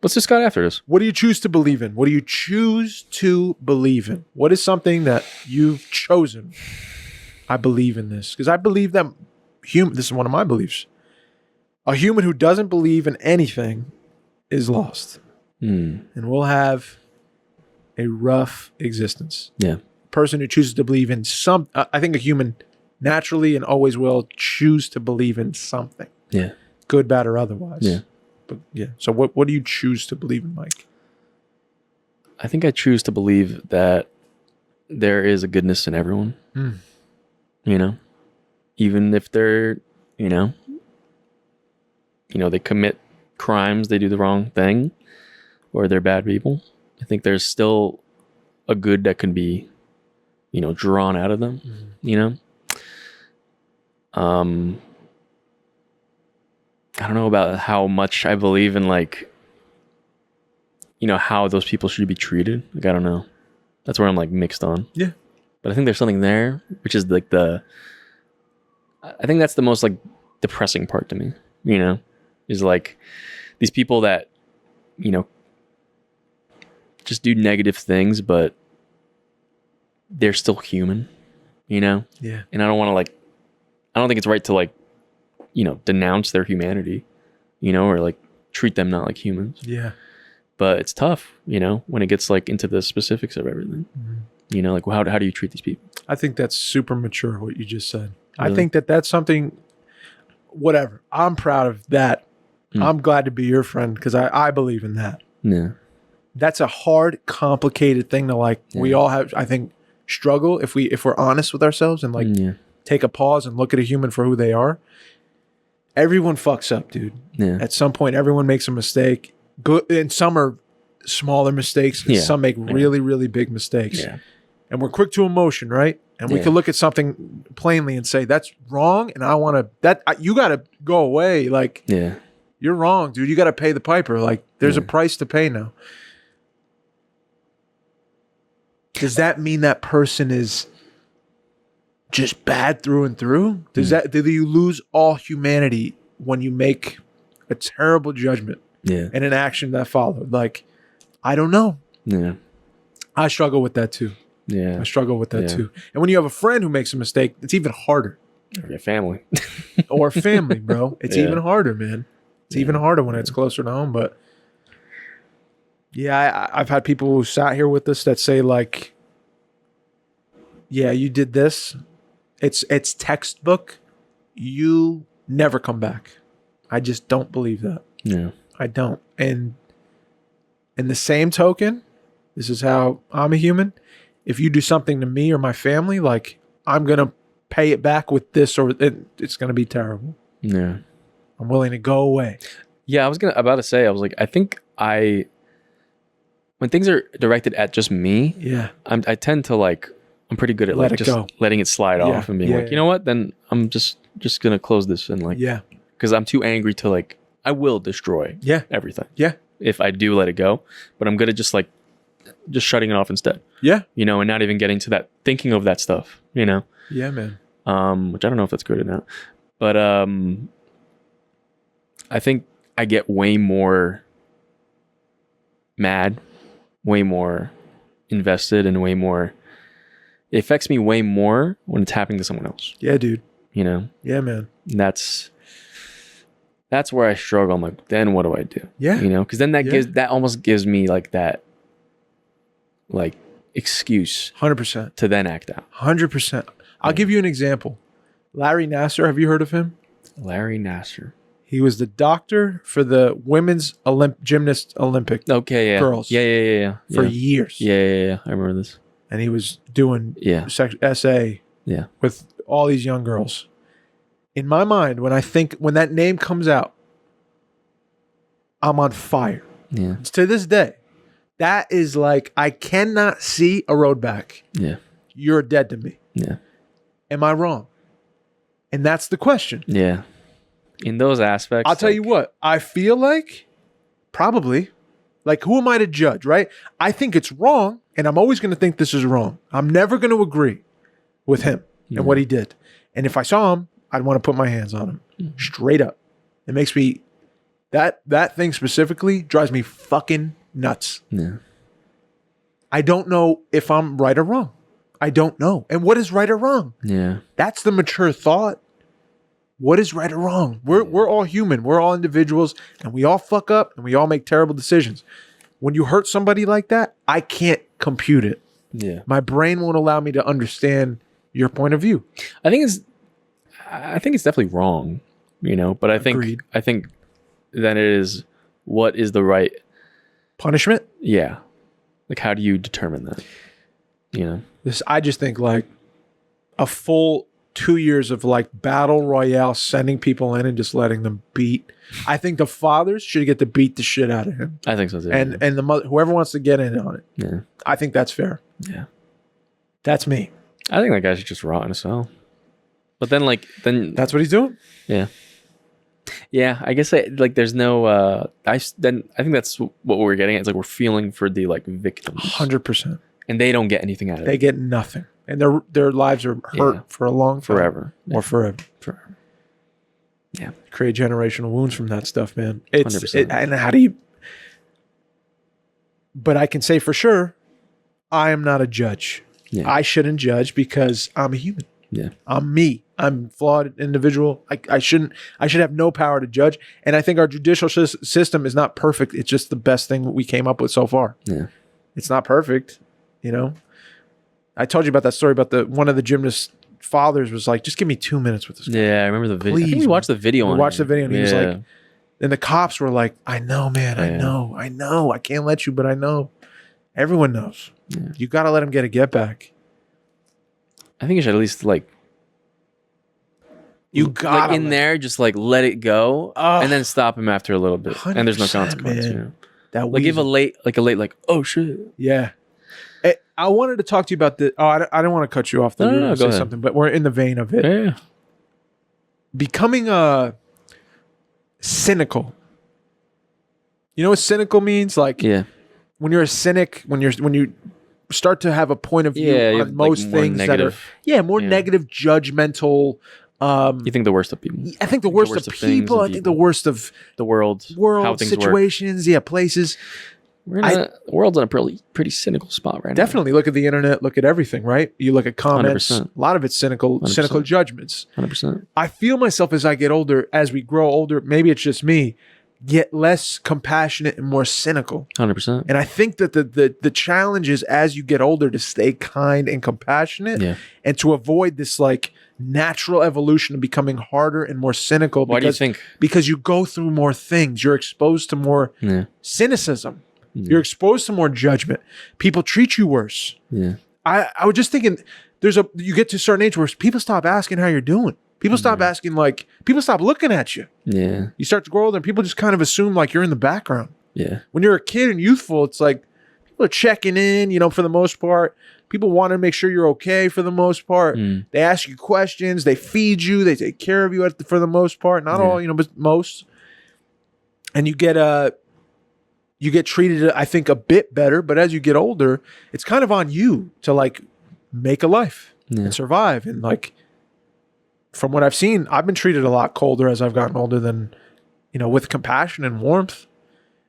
Let's do Scott after this. What do you choose to believe in? What do you choose to believe in? What is something that you've chosen? I believe in this. Because I believe that this is one of my beliefs. A human who doesn't believe in anything is lost. And will have a rough existence. Yeah. A person who chooses to believe in I think a human naturally and always will choose to believe in something. Yeah. Good, bad, or otherwise. Yeah. But yeah. So what do you choose to believe in, Mike? I think I choose to believe that there is a goodness in everyone. You know? Even if they're, you know, they commit crimes, they do the wrong thing, or they're bad people. I think there's still a good that can be, drawn out of them, you know? I don't know about how much I believe in, like, how those people should be treated. Like, I don't know. That's where I'm, like, mixed on. Yeah. But I think there's something there, which is, like, I think that's the most, like, depressing part to me, is, like, these people that, just do negative things, but they're still human, Yeah. And I don't want to, like, I don't think it's right to, like, denounce their humanity, or, like, treat them not like humans. Yeah. But it's tough, when it gets, like, into the specifics of everything. Like, well, how do you treat these people? I think that's super mature, what you just said. Really? I think that's something, whatever. I'm proud of that. I'm glad to be your friend because I believe in that. Yeah. That's a hard, complicated thing to, like, we all have, I think, struggle if we're honest with ourselves and, like, take a pause and look at a human for who they are. Everyone fucks up, dude. Yeah. At some point, everyone makes a mistake. Good, and some are smaller mistakes. And some make really, really big mistakes. Yeah. And we're quick to emotion, right? And we can look at something plainly and say, that's wrong. And I want to, you got to go away. Like, you're wrong, dude. You got to pay the piper. Like, there's a price to pay now. Does that mean that person is just bad through and through? Do you lose all humanity when you make a terrible judgment and an action that followed? Like, I don't know. Yeah. I struggle with that too. Yeah. I struggle with that too. And when you have a friend who makes a mistake, it's even harder. Or your family. Or family, bro. It's even harder, man. It's even harder when it's closer to home. But yeah, I've had people who sat here with us that say, like, yeah, you did this. It's textbook. You never come back. I just don't believe that. Yeah. I don't. And in the same token, this is how I'm a human. If you do something to me or my family, like, I'm going to pay it back with this, or it's going to be terrible. Yeah. I'm willing to go away. Yeah, I was about to say, I was like, I think when things are directed at just me, I tend to, like, I'm pretty good at, like, just letting it slide off and being like, you know what? Then I'm just going to close this and, like, because I'm too angry to, like, I will destroy everything. Yeah. If I do let it go, but I'm good at just, like, just shutting it off instead. Yeah. And not even getting to that, thinking of that stuff, Yeah, man. Which I don't know if that's good or not. But I think I get way more mad, way more invested, and way more. It affects me way more when it's happening to someone else. Yeah, dude. You know? Yeah, man. And that's where I struggle. I'm like, then what do I do? Yeah. You know? Because then that almost gives me like that like excuse 100%. to then act out. 100%. I'll give you an example. Larry Nassar, have you heard of him? Larry Nassar. He was the doctor for the women's gymnast Olympic girls. Yeah. For years. Yeah. I remember this. And he was doing SA with all these young girls. In my mind, when that name comes out, I'm on fire. Yeah. To this day, that is like, I cannot see a road back. Yeah. You're dead to me. Yeah. Am I wrong? And that's the question. Yeah. In those aspects. I'll tell you what, I feel like probably, like, who am I to judge, right? I think it's wrong, and I'm always going to think this is wrong. I'm never going to agree with him and what he did. And if I saw him, I'd want to put my hands on him straight up. It makes me, that thing specifically drives me fucking nuts. Yeah. I don't know if I'm right or wrong. I don't know. And what is right or wrong? Yeah. That's the mature thought. What is right or wrong? We're all human. We're all individuals, and we all fuck up, and we all make terrible decisions. When you hurt somebody like that, I can't compute it. Yeah. My brain won't allow me to understand your point of view. I think it's definitely wrong, you know, but Agreed. I think that it is what is the right Punishment? Yeah. Like, how do you determine that? You know? I just think like a full 2 years of like battle royale, sending people in and just letting them beat. I think the fathers should get to beat the shit out of him. I think so too. And the mother, whoever wants to get in on it. Yeah. I think that's fair. Yeah. That's me. I think that guy should just rot in a cell. But then That's what he's doing. Yeah. Yeah, I guess there's no I think that's what we're getting at. It's like we're feeling for the like victims. 100%. And they don't get anything out of it. They get nothing. And their lives are hurt for a long time. Forever. Or forever. Forever. Yeah. Create generational wounds from that stuff, man. 100%. And how do you... But I can say for sure, I am not a judge. Yeah. I shouldn't judge because I'm a human. Yeah. I'm me. I'm a flawed individual. I should have no power to judge. And I think our judicial system is not perfect. It's just the best thing we came up with so far. Yeah. It's not perfect, you know? I told you about that story about one of the gymnast fathers was like, just give me 2 minutes with this guy. Yeah, I remember the video. I think Please, we watched the video on it. We watched the video and he was like, and the cops were like, I know, man. I know. I can't let you, but I know. Everyone knows. Yeah. You got to let him get a get back. I think you should at least like You got in there, just like let it go, and then stop him after a little bit, and there's no 100%, consequence. man. You know? That Like give a late, oh shit. Yeah. I wanted to talk to you about the. Oh, I don't want to cut you off. No, You were no, gonna go say ahead. something, but we're in the vein of it. Yeah. Becoming cynical. You know what cynical means? Like Yeah. when you're a cynic, when you start to have a point of view Yeah, you have, on like, most more things negative. that are more negative, judgmental. You think the worst of people, I think the worst of of things people. and I think the worst of the world, how things work. situations. Yeah, places. The world's in a pretty cynical spot right Definitely look at the internet. Look at everything. Right. You look at comments. 100%. A lot of it's cynical 100%. judgments. now. 100%. I feel myself as I get older, as we grow older, maybe it's just me, get less compassionate and more cynical. 100%. And I think that the challenge is as you get older to stay kind and compassionate and to avoid this like natural evolution of becoming harder and more cynical. Why do you think? Because you go through more things. You're exposed to more cynicism. You're exposed to more judgment. People treat you worse. Yeah. I was just thinking you get to a certain age where people stop asking how you're doing. People stop asking, like, people stop looking at you. Yeah. You start to grow older and people just kind of assume like you're in the background. Yeah. When you're a kid and youthful, it's like people are checking in, for the most part. People want to make sure you're okay for the most part. They ask you questions. They feed you. They take care of you for the most part. Not all, but most. And you get treated, I think, a bit better. But as you get older, it's kind of on you to like make a life and survive. And like, from what I've seen, I've been treated a lot colder as I've gotten older than, with compassion and warmth.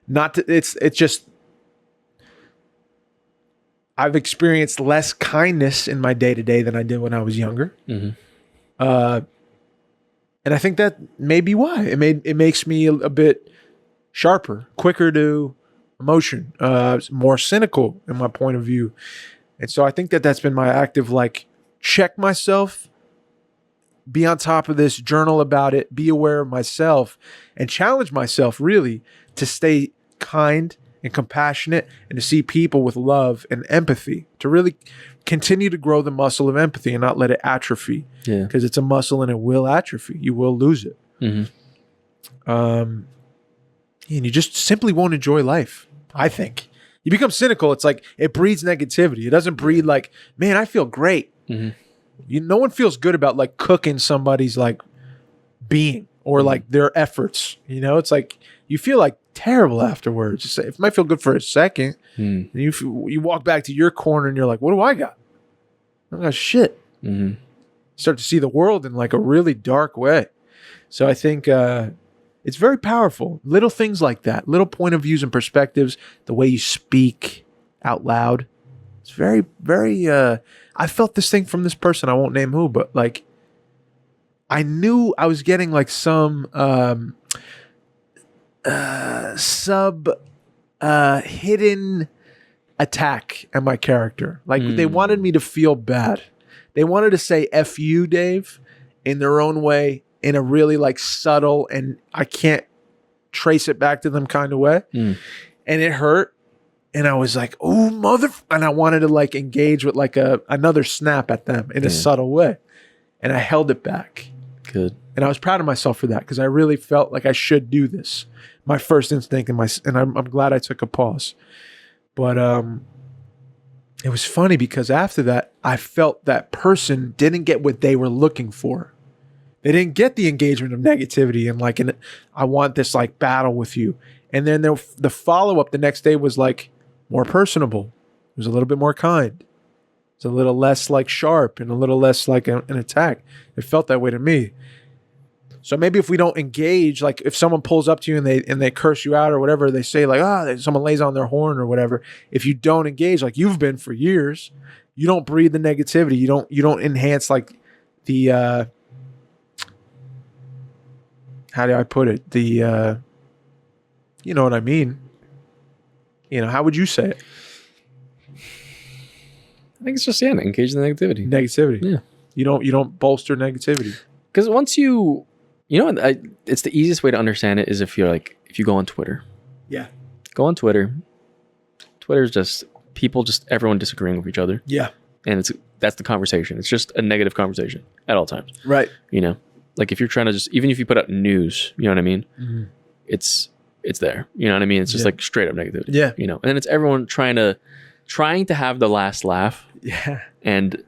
It's just, I've experienced less kindness in my day to day than I did when I was younger. Mm-hmm. And I think that may be why it makes me a bit sharper, quicker to emotion, more cynical in my point of view. And so I think that that's been my active, like, check myself, be on top of this, journal about it, be aware of myself, and challenge myself really to stay kind and compassionate and to see people with love and empathy, to really continue to grow the muscle of empathy and not let it atrophy. Yeah. Because it's a muscle and it will atrophy. You will lose it. Mm-hmm. And you just simply won't enjoy life, I think. You become cynical. It's like it breeds negativity. It doesn't breed like, man, I feel great. Mm-hmm. No one feels good about like cooking somebody's like being or like their efforts. It's like you feel like terrible afterwards. It might feel good for a second. And you walk back to your corner and you're like, what do I got? I got shit. Mm-hmm. Start to see the world in like a really dark way. So I think it's very powerful. Little things like that, little point of views and perspectives, the way you speak out loud. It's very, very, I felt this thing from this person. I won't name who, but like, I knew I was getting like some hidden attack at my character. Like they wanted me to feel bad. They wanted to say F you, Dave, in their own way, in a really like subtle and I can't trace it back to them kind of way. And it hurt. And I was like, oh, and I wanted to like engage with like another snap at them in a subtle way. And I held it back. Good. And I was proud of myself for that because I really felt like I should do this. My first instinct and I'm glad I took a pause. But it was funny because after that, I felt that person didn't get what they were looking for. They didn't get the engagement of negativity and like, I want this like battle with you. And then the follow-up the next day was like more personable. It was a little bit more kind. It's a little less like sharp and a little less like an attack. It felt that way to me. So maybe if we don't engage, like if someone pulls up to you and they curse you out or whatever, they say like, someone lays on their horn or whatever. If you don't engage, like you've been for years, you don't breed the negativity. You don't enhance like the, how do I put it? The, you know what I mean? How would you say it? I think it's just engage in the negativity. Negativity. Yeah. You don't bolster negativity. Because once it's the easiest way to understand it is if you go on Twitter. Yeah. Go on Twitter. Twitter's just everyone disagreeing with each other. Yeah. And that's the conversation. It's just a negative conversation at all times. Right. Like if you're trying to even if you put out news, you know what I mean? Mm-hmm. It's there. You know what I mean? It's just like straight up negativity. Yeah. And then it's everyone trying to have the last laugh. Yeah. And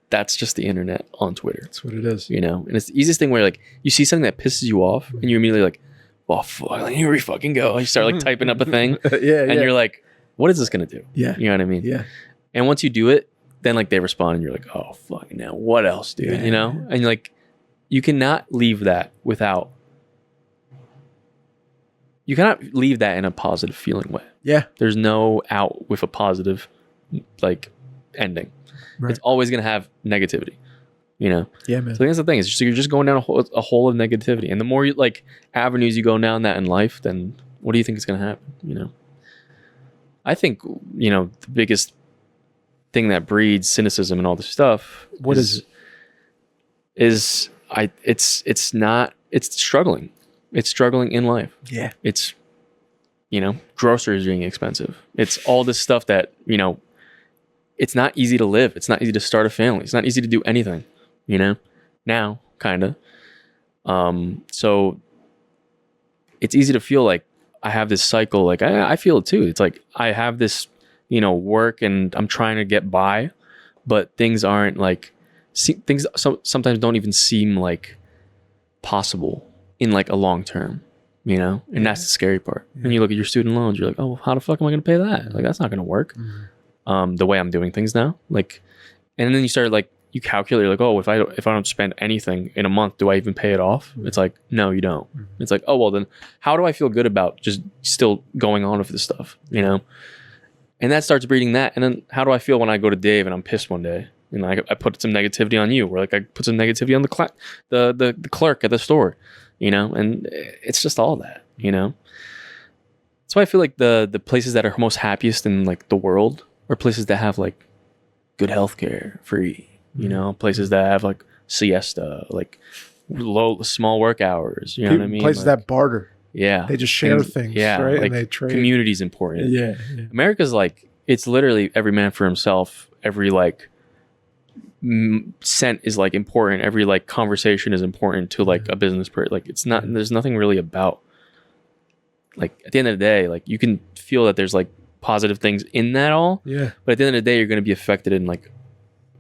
that's just the internet on Twitter. That's what it is. And it's the easiest thing where like you see something that pisses you off and you're immediately like, oh fuck, here we fucking go. You start like typing up a thing. And you're like, what is this gonna do? Yeah. You know what I mean? Yeah. And once you do it, then like they respond and you're like, oh fuck, now what else, dude? Yeah. And you're like, you cannot leave that in a positive feeling way. Yeah. There's no out with a positive like ending. Right. It's always going to have negativity, Yeah, man. So that's the thing. You're just going down a hole of negativity. And the more avenues you go down that in life, then what do you think is going to happen? I think, the biggest thing that breeds cynicism and all this stuff. It's struggling. It's struggling in life. Yeah. It's, groceries being expensive. It's all this stuff that, it's not easy to live. It's not easy to start a family. It's not easy to do anything, now, kind of. So it's easy to feel like I have this cycle. Like I feel it too. It's like I have this, work and I'm trying to get by, but things aren't like, things sometimes don't even seem like possible in like a long term, and that's the scary part. And you look at your student loans, you're like, oh, how the fuck am I going to pay that? Like, that's not going to work. The way I'm doing things now, like, and then you start like you calculate like, oh, if I don't spend anything in a month, do I even pay it off? It's like, no, you don't. It's like, oh, well then how do I feel good about just still going on with this stuff, you know? And that starts breeding that. And then how do I feel when I go to Dave and I'm pissed one day? And I put some negativity on you, or like I put some negativity on the clerk at the store, you know? And it's just all that, you know? That's why I feel like the places that are most happiest in like the world are places that have like good healthcare, free, you know, places that have like siesta, like small work hours, you know what I mean? Places like, that barter. Yeah. They just share things, right? Like and they trade. Community's important. Yeah. America's like, it's literally every man for himself. Every like cent is like important. Every like conversation is important to like a business person. Like it's not, there's nothing really about, like at the end of the day, like you can feel that there's like positive things in that all. Yeah. But at the end of the day, you're going to be affected in like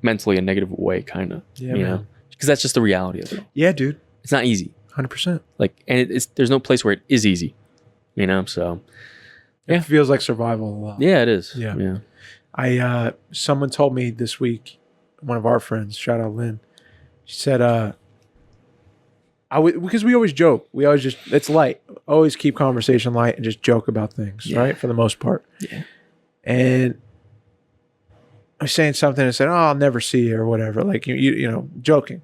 mentally a negative way, kind of. Yeah, you man. know, because that's just the reality of it all. Yeah, dude. It's not easy. 100%. Like, and it's there's no place where it is easy, you know. So It feels like survival a lot. yeah, it is. Yeah. Someone told me this week, one of our friends, shout out Lynn, she said, because we always joke. We always just, it's light. Always keep conversation light and just joke about things, right? For the most part. Yeah. And I was saying something and said, oh, I'll never see you or whatever. Like, you know, joking.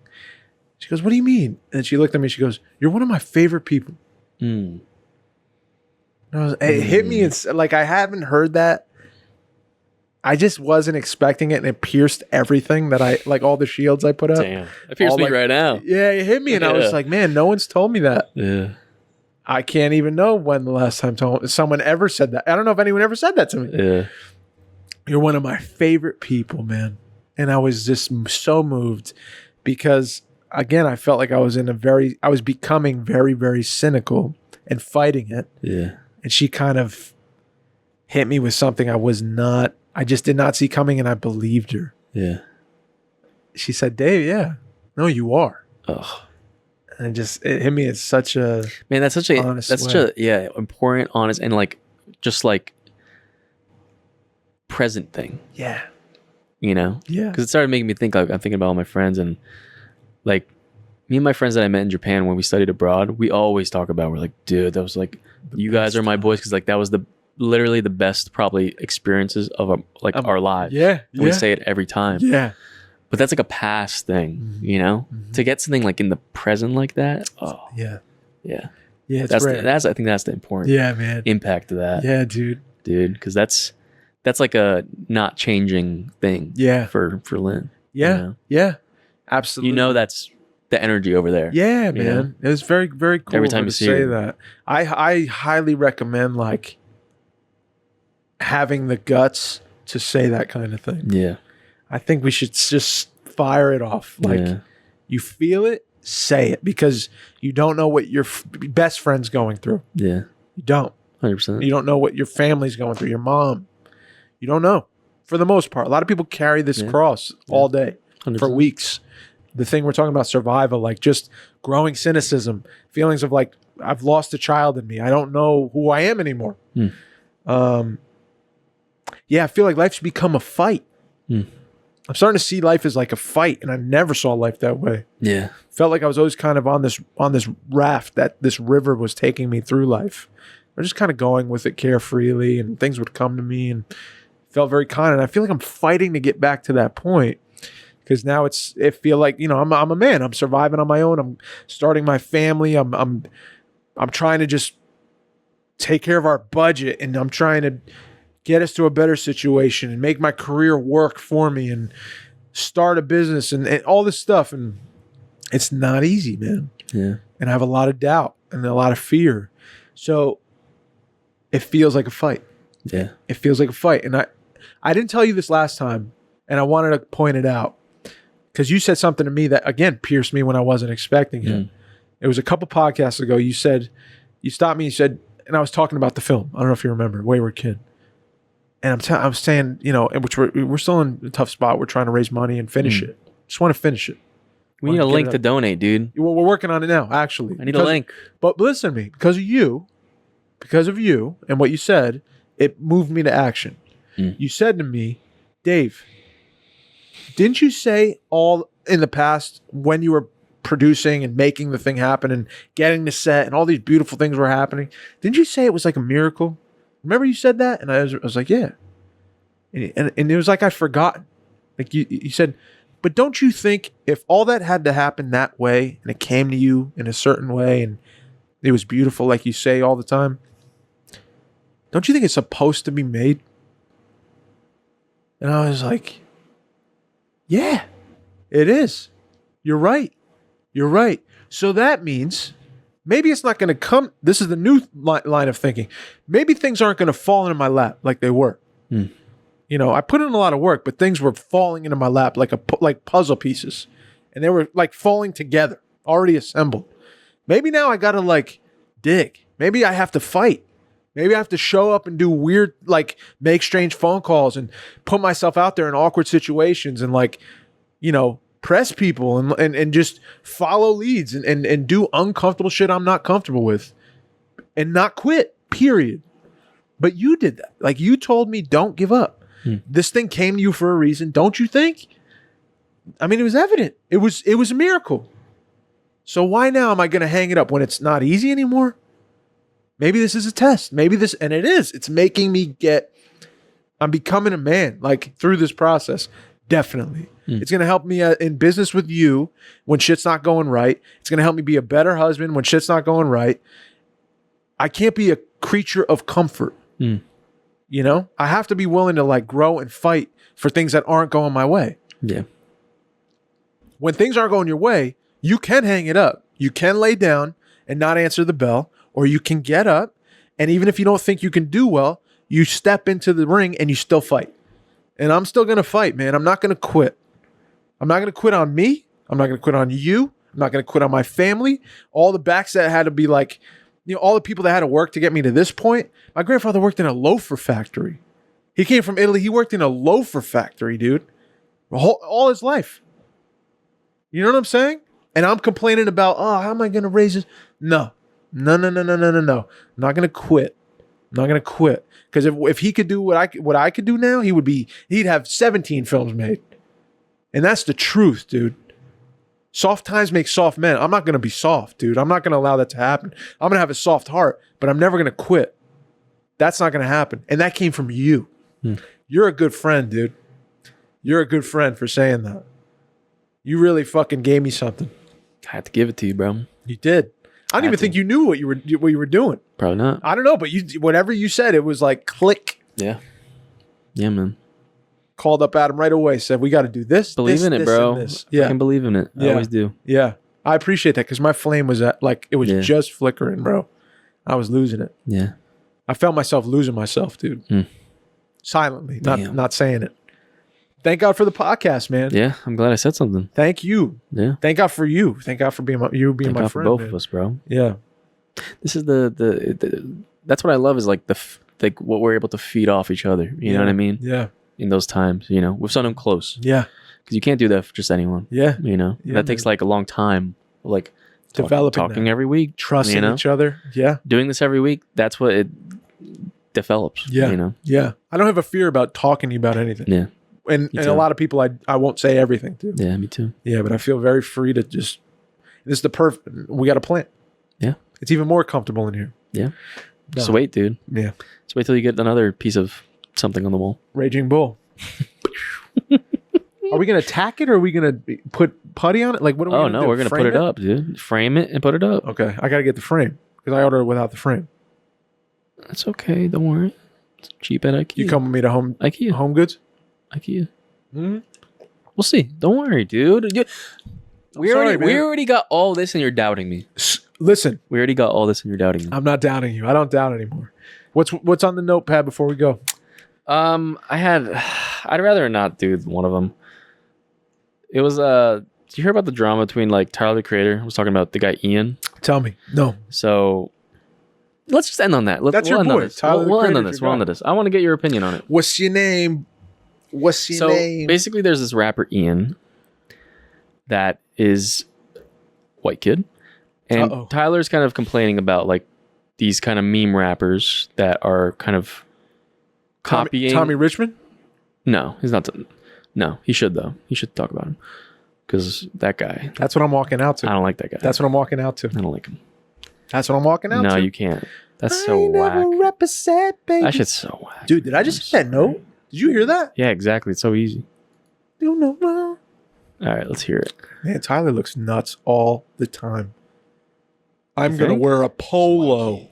She goes, what do you mean? And she looked at me, she goes, you're one of my favorite people. Mm. And it hit me. It's like, I haven't heard that. I just wasn't expecting it, and it pierced everything that I, like all the shields I put up. Damn. It pierced me like, right now. Yeah, it hit me, and I was like, man, no one's told me that. Yeah. I can't even know when the last time someone ever said that. I don't know if anyone ever said that to me. Yeah. You're one of my favorite people, man. And I was just so moved because, again, I felt like I was becoming very, very cynical and fighting it. Yeah. And she kind of hit me with something I just did not see coming, and I believed her. Yeah. She said, Dave, yeah. No, you are. Oh. And it hit me as such a man, that's such a important, honest, and like just like present thing. Yeah. You know? Yeah. Because it started making me think, like, I'm thinking about all my friends, and like me and my friends that I met in Japan when we studied abroad, we always talk about, we're like, dude, that was like, you guys are my boys, because like that was literally the best probably experiences of our lives. Yeah. And we say it every time. Yeah. But that's like a past thing, you know? To get something like in the present like that. Oh. Yeah. Yeah. Yeah. I think that's the important man. impact of that. Yeah, dude. Because that's like a not changing thing. Yeah. For Lynn. Yeah. You know? Yeah. Absolutely. You know, that's the energy over there. Yeah, man. know? It was very, very cool Every time to you see say her. that. I highly recommend like having the guts to say that kind of thing. Yeah. I think we should just fire it off. Like you feel it, say it, because you don't know what your best friend's going through. Yeah. You don't. 100%. You don't know what your family's going through, your mom. You don't know. For the most part. A lot of people carry this cross all day 100%. for weeks. The thing we're talking about, survival, like just growing cynicism, feelings of like, I've lost a child in me. I don't know who I am anymore. Yeah, I feel like life's become a fight. I'm starting to see life as like a fight, and I never saw life that way. Yeah. Felt like I was always kind of on this raft, that this river was taking me through life. I was just kind of going with it carefreely, and things would come to me, and felt very kind. And I feel like I'm fighting to get back to that point, because now it feel like, you know, I'm a man. I'm surviving on my own. I'm starting my family. I'm trying to just take care of our budget, and I'm trying to get us to a better situation and make my career work for me and start a business and all this stuff. And it's not easy, man. Yeah. And I have a lot of doubt and a lot of fear. So it feels like a fight. Yeah. It feels like a fight. And I didn't tell you this last time, and I wanted to point it out because you said something to me that, again, pierced me when I wasn't expecting it. It was a couple podcasts ago. You stopped me, you said, and I was talking about the film. I don't know if you remember, Wayward Kid. And I'm saying, you know, which we're still in a tough spot. We're trying to raise money and finish it. Just want to finish it. We need a link to donate, dude. Well, we're working on it now, actually. I need a link. But listen to me, because of you and what you said, it moved me to action. You said to me, Dave, Didn't you say all in the past when you were producing and making the thing happen and getting the set and all these beautiful things were happening? Didn't you say it was like a miracle? Remember you said that? And I was like, yeah. And it was like I'd forgotten. Like you said, but don't you think if all that had to happen that way and it came to you in a certain way and it was beautiful like you say all the time, don't you think it's supposed to be made? And I was like, yeah, it is. You're right. You're right. So that means maybe it's not going to come. This is the new line of thinking. Maybe things aren't going to fall into my lap like they were. You know, I put in a lot of work, but things were falling into my lap like puzzle pieces. And they were like falling together, already assembled. Maybe now I got to like dig. Maybe I have to fight. Maybe I have to show up and do weird, like make strange phone calls and put myself out there in awkward situations and like, you know, press people and just follow leads and do uncomfortable shit I'm not comfortable with and not quit, period. But you did that. Like you told me, don't give up. This thing came to you for a reason. Don't you think? I mean, it was evident. It was a miracle. So why now am I going to hang it up when it's not easy anymore? Maybe this is a test. Maybe this, and it is. It's making me I'm becoming a man, like through this process. Definitely. It's going to help me in business with you when shit's not going right. It's going to help me be a better husband when shit's not going right. I can't be a creature of comfort. You know, I have to be willing to like grow and fight for things that aren't going my way. Yeah. When things aren't going your way, you can hang it up. You can lay down and not answer the bell, or you can get up. And even if you don't think you can do well, you step into the ring and you still fight. And I'm still going to fight, man. I'm not going to quit. I'm not going to quit on me. I'm not going to quit on you. I'm not going to quit on my family. All the backs that had to be like, you know, all the people that had to work to get me to this point. My grandfather worked in a loafer factory. He came from Italy. He worked in a loafer factory, dude. All his life. You know what I'm saying? And I'm complaining about, oh, how am I going to raise this? No. I'm not going to quit. I'm not going to quit. Because if he could do what I could do now, he'd have 17 films made. And that's the truth, dude. Soft times make soft men. I'm not going to be soft, dude. I'm not going to allow that to happen. I'm going to have a soft heart, but I'm never going to quit. That's not going to happen. And that came from you. You're a good friend, dude. You're a good friend for saying that. You really fucking gave me something. I had to give it to you, bro. You did. I don't even think you knew what you were doing. Probably not. I don't know, but whatever you said, it was like click. Yeah. Yeah, man. Called up Adam right away, said, we got to do this. Believe in it, bro. Yeah. I can believe in it. I always do. Yeah. I appreciate that because my flame was it was just flickering, bro. I was losing it. Yeah. I felt myself losing myself, dude. Silently, not saying it. Thank God for the podcast, man. Yeah, I'm glad I said something. Thank you. Yeah. Thank God for you. Thank God for being my friend. Thank God for both of us, bro. Yeah. This is the that's what I love is like what we're able to feed off each other. You know what I mean? Yeah. In those times, you know, with someone close. Yeah. Because you can't do that for just anyone. Yeah. You know, that takes like a long time. Like talking every week, trusting each other. Yeah. Doing this every week. That's what it develops. Yeah. You know? Yeah. I don't have a fear about talking to you about anything. Yeah. And a lot of people I won't say everything to. Yeah, me too. Yeah, but I feel very free to just, this is the perfect, we got a plan. Yeah. It's even more comfortable in here. Yeah. No. So wait, dude. Yeah. Just wait till you get another piece of something on the wall. Raging Bull. Are we going to tack it or are we going to put putty on it? Like, what are we going to do? We're going to put it up, dude. Frame it and put it up. Okay. I got to get the frame because I ordered it without the frame. That's okay. Don't worry. It's cheap at IKEA. You come with me to Home Goods? IKEA. Mm-hmm. We'll see. Don't worry, dude. We already got all this and you're doubting me. Listen. We already got all this and you're doubting me. I'm not doubting you. I don't doubt anymore. What's on the notepad before we go? I'd rather not do one of them. It was did you hear about the drama between like Tyler the Creator? I was talking about the guy Ian. Tell me. No. So let's just end on that. That's your boy. Tyler we'll end on this. We'll end on this. I want to get your opinion on it. What's your name? So basically there's this rapper Ian that is white kid. And Tyler's kind of complaining about like these kind of meme rappers that are kind of copying Tommy Richmond? No, he's not. No, he should though. He should talk about him because that guy. That's what I'm walking out to. I don't like that guy. That's what I'm walking out to. I don't like him. That's what I'm walking out to. No, you can't. That's so whack. Represent, baby. That shit's so whack. Dude, did I just hit that note? Did you hear that? Yeah, exactly. It's so easy. You know, All right, let's hear it. man, Tyler looks nuts all the time. I'm gonna wear a polo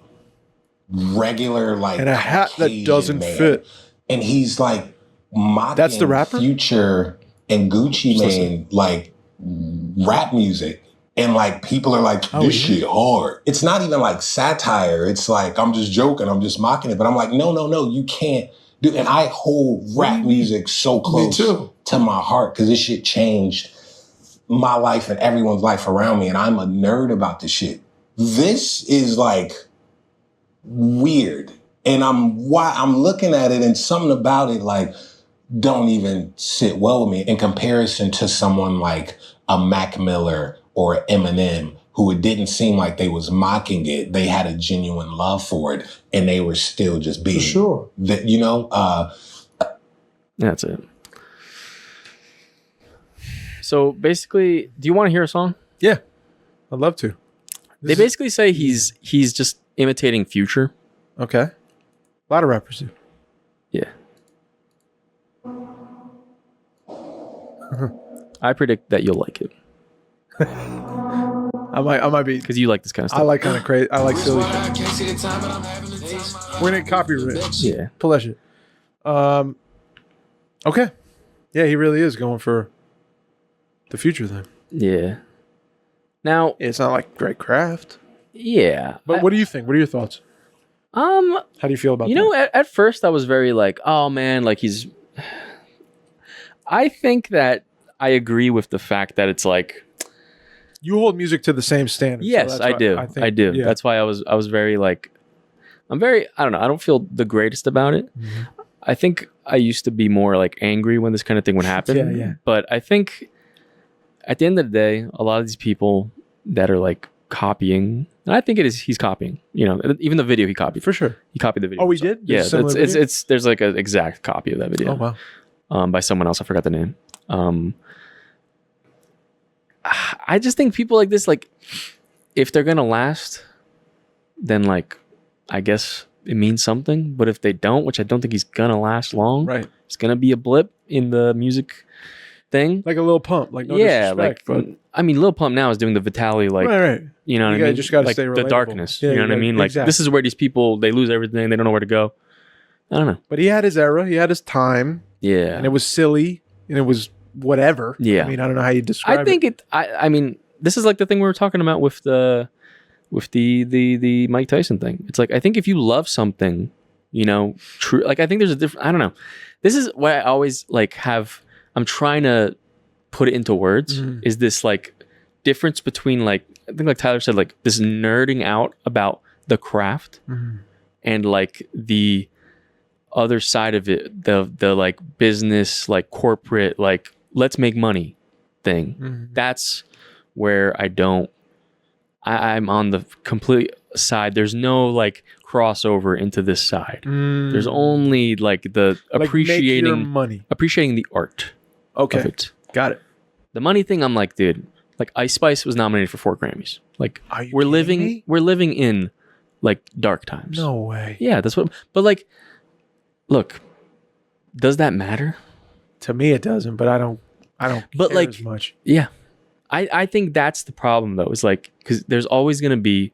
regular like and a hat that Caucasian doesn't man. fit. And he's like mocking That's the rapper? Future and Gucci Mane like rap music. And like people are like, this shit hard. It's not even like satire. It's like I'm just joking, I'm just mocking it. But I'm like, no, you can't do. And I hold rap music so close to my heart because this shit changed my life and everyone's life around me. And I'm a nerd about this shit. This is like weird. And I'm looking at it and something about it like don't even sit well with me in comparison to someone like a Mac Miller or Eminem, who it didn't seem like they was mocking it. They had a genuine love for it and they were still just being that, you know, That's it. So basically, do you want to hear a song? Yeah, I'd love to. They basically say he's just imitating Future. Okay. A lot of rappers do. Yeah. I predict that you'll like it I might be because you like this kind of stuff. I like kind of crazy. I like silly shit. We're gonna copyright. Yeah. Pull that shit. Okay. Yeah, he really is going for the Future thing. Yeah. Now It's not like great craft. yeah. But what do you think? What are your thoughts? How do you feel about you that? know, at first I was very like, oh man, like he's. I think that I agree with the fact that it's like. You hold music to the same standard. Yes, I do. I do. Yeah. That's why I was very like, I don't know. I don't feel the greatest about it. Mm-hmm. I think I used to be more like angry when this kind of thing would happen. Yeah. But I think at the end of the day, a lot of these people that are like copying, and I think he's copying, you know, even the video he copied. For sure. He copied the video. Oh, he did? Yeah. There's a similar video? It's there's like an exact copy of that video. Oh, wow. By someone else. I forgot the name. I just think people like this, like, if they're gonna last, then like, I guess it means something. But if they don't, which I don't think he's gonna last long, Right. it's gonna be a blip in the music thing. Like a little pump. Like no yeah, disrespect, like but I mean, Lil Pump now is doing the Vitaly, like, right. you know what You I mean? just gotta like stay the relatable. darkness. Yeah, you know what I mean? Like exactly. this is where these people, they lose everything. They don't know where to go. I don't know. But he had his era. He had his time. Yeah, And it was silly. And it was whatever. Yeah. I mean, I don't know how you describe it. I think I mean, this is like the thing we were talking about with the Mike Tyson thing. It's like, I think if you love something, you know, true. Like I think there's a different. I don't know. This is why I always like I'm trying to put it into words. Is this like difference between like, I think like Tyler said, like this nerding out about the craft and like the other side of it, the like business, like corporate, like let's make money thing. That's where I'm on the complete side. There's no like crossover into this side. There's only like the Like, appreciating make your money. appreciating the art of Okay. it. Got it. The money thing, I'm like, dude, like Ice Spice was nominated for 4 Grammys. Like Are you we're kidding me? living in like dark times. No way. Yeah, that's what. But like, look, does that matter? To me, it doesn't, but I don't But, care like, as much. Yeah. I think that's the problem though, is like, because there's always going to be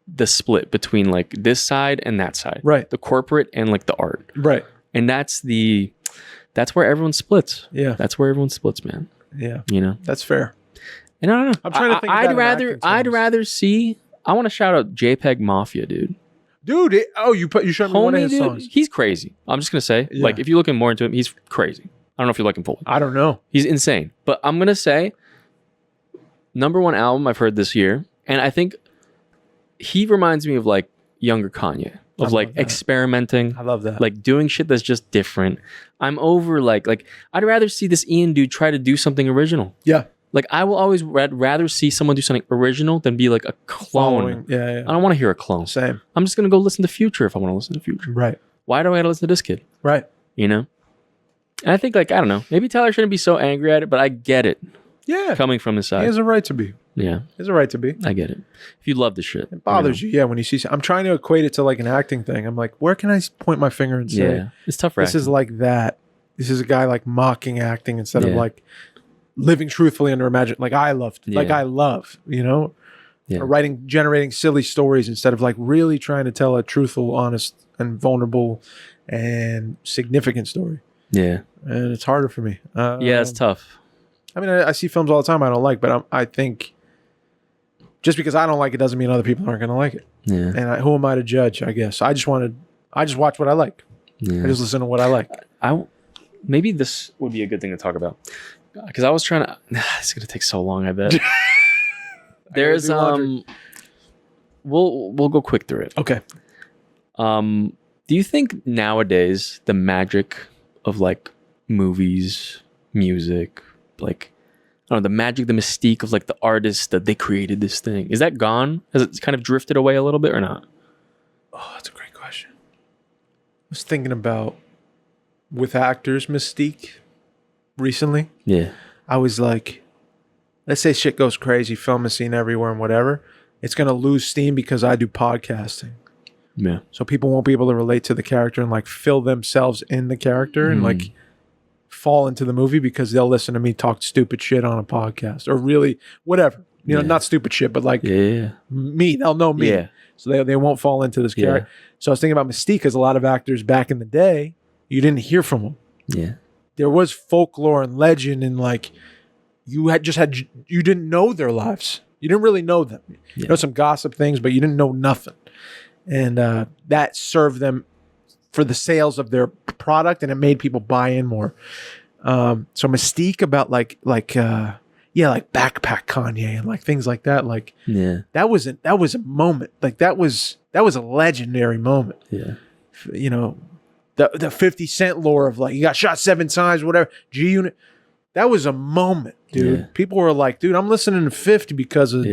the split between like this side and that side. Right. The corporate and like the art. Right. And that's where everyone splits. Yeah. That's where everyone splits, man. Yeah. You know? That's fair. And I don't know. I'm trying to think about it in acting I'd terms. rather see, I want to shout out JPEG Mafia, dude. Dude, you showed me one of Homie, his dude, songs. he's crazy. I'm just going to say, Yeah. like, if you're looking more into him, he's crazy. I don't know if you like him fully. I don't know. He's insane. But I'm going to say, #1 album I've heard this year. And I think he reminds me of like younger Kanye, I of like love that. experimenting, I love that. like doing shit that's just different. I'm over like I'd rather see this Ian dude try to do something original. Yeah. Like I will always rather see someone do something original than be like a clone. Following. Yeah. I don't want to hear a clone. Same. I'm just going to go listen to Future if I want to listen to Future. Right. Why do I got to listen to this kid? Right. You know? And I think like, I don't know, maybe Tyler shouldn't be so angry at it, but I get it Yeah. coming from the He side. has a right to be. Yeah, He has a right to be. I get it. If you love the shit. It bothers you, yeah, when you see. I'm trying to equate it to like an acting thing. I'm like, where can I point my finger and say, Yeah, it's tough for this is acting. like that? This is a guy like mocking acting instead of Yeah. like living truthfully under imagine. Like I love, you know, Yeah. or generating silly stories instead of like really trying to tell a truthful, honest, and vulnerable and significant story. Yeah. And it's harder for me. Yeah, it's tough. I mean, I see films all the time I don't like, but I think just because I don't like it doesn't mean other people aren't going to like it. Yeah. And who am I to judge? I guess I just watch what I like. Yeah. I just listen to what I like. Maybe this would be a good thing to talk about because I was trying to. It's gonna take so long. I bet. There's do laundry. we'll go quick through it. Okay. Do you think nowadays the magic of like movies, music, like I don't know, the magic, the mystique of like the artists that they created this thing, is that gone? Has it kind of drifted away a little bit or not? Oh, that's a great question. I was thinking about with actors' mystique recently. Yeah. I was like, let's say shit goes crazy, film is seen everywhere and whatever. It's going to lose steam because I do podcasting. Yeah. So people won't be able to relate to the character and like fill themselves in the character and like fall into the movie because they'll listen to me talk stupid shit on a podcast or really whatever. You know, not stupid shit, but like me. They'll know me. Yeah. So they won't fall into this character. So I was thinking about mystique because a lot of actors back in the day, you didn't hear from them. Yeah. There was folklore and legend and like you didn't know their lives. You didn't really know them. You know some gossip things, but you didn't know nothing. And that served them for the sales of their product, and it made people buy in more. So mystique about like Backpack Kanye and like things like that. Like that was a moment. Like that was a legendary moment. Yeah. You know, the 50 Cent lore of like he got shot 7 times, whatever. G-Unit. That was a moment, dude. Yeah. People were like, dude, I'm listening to 50 because of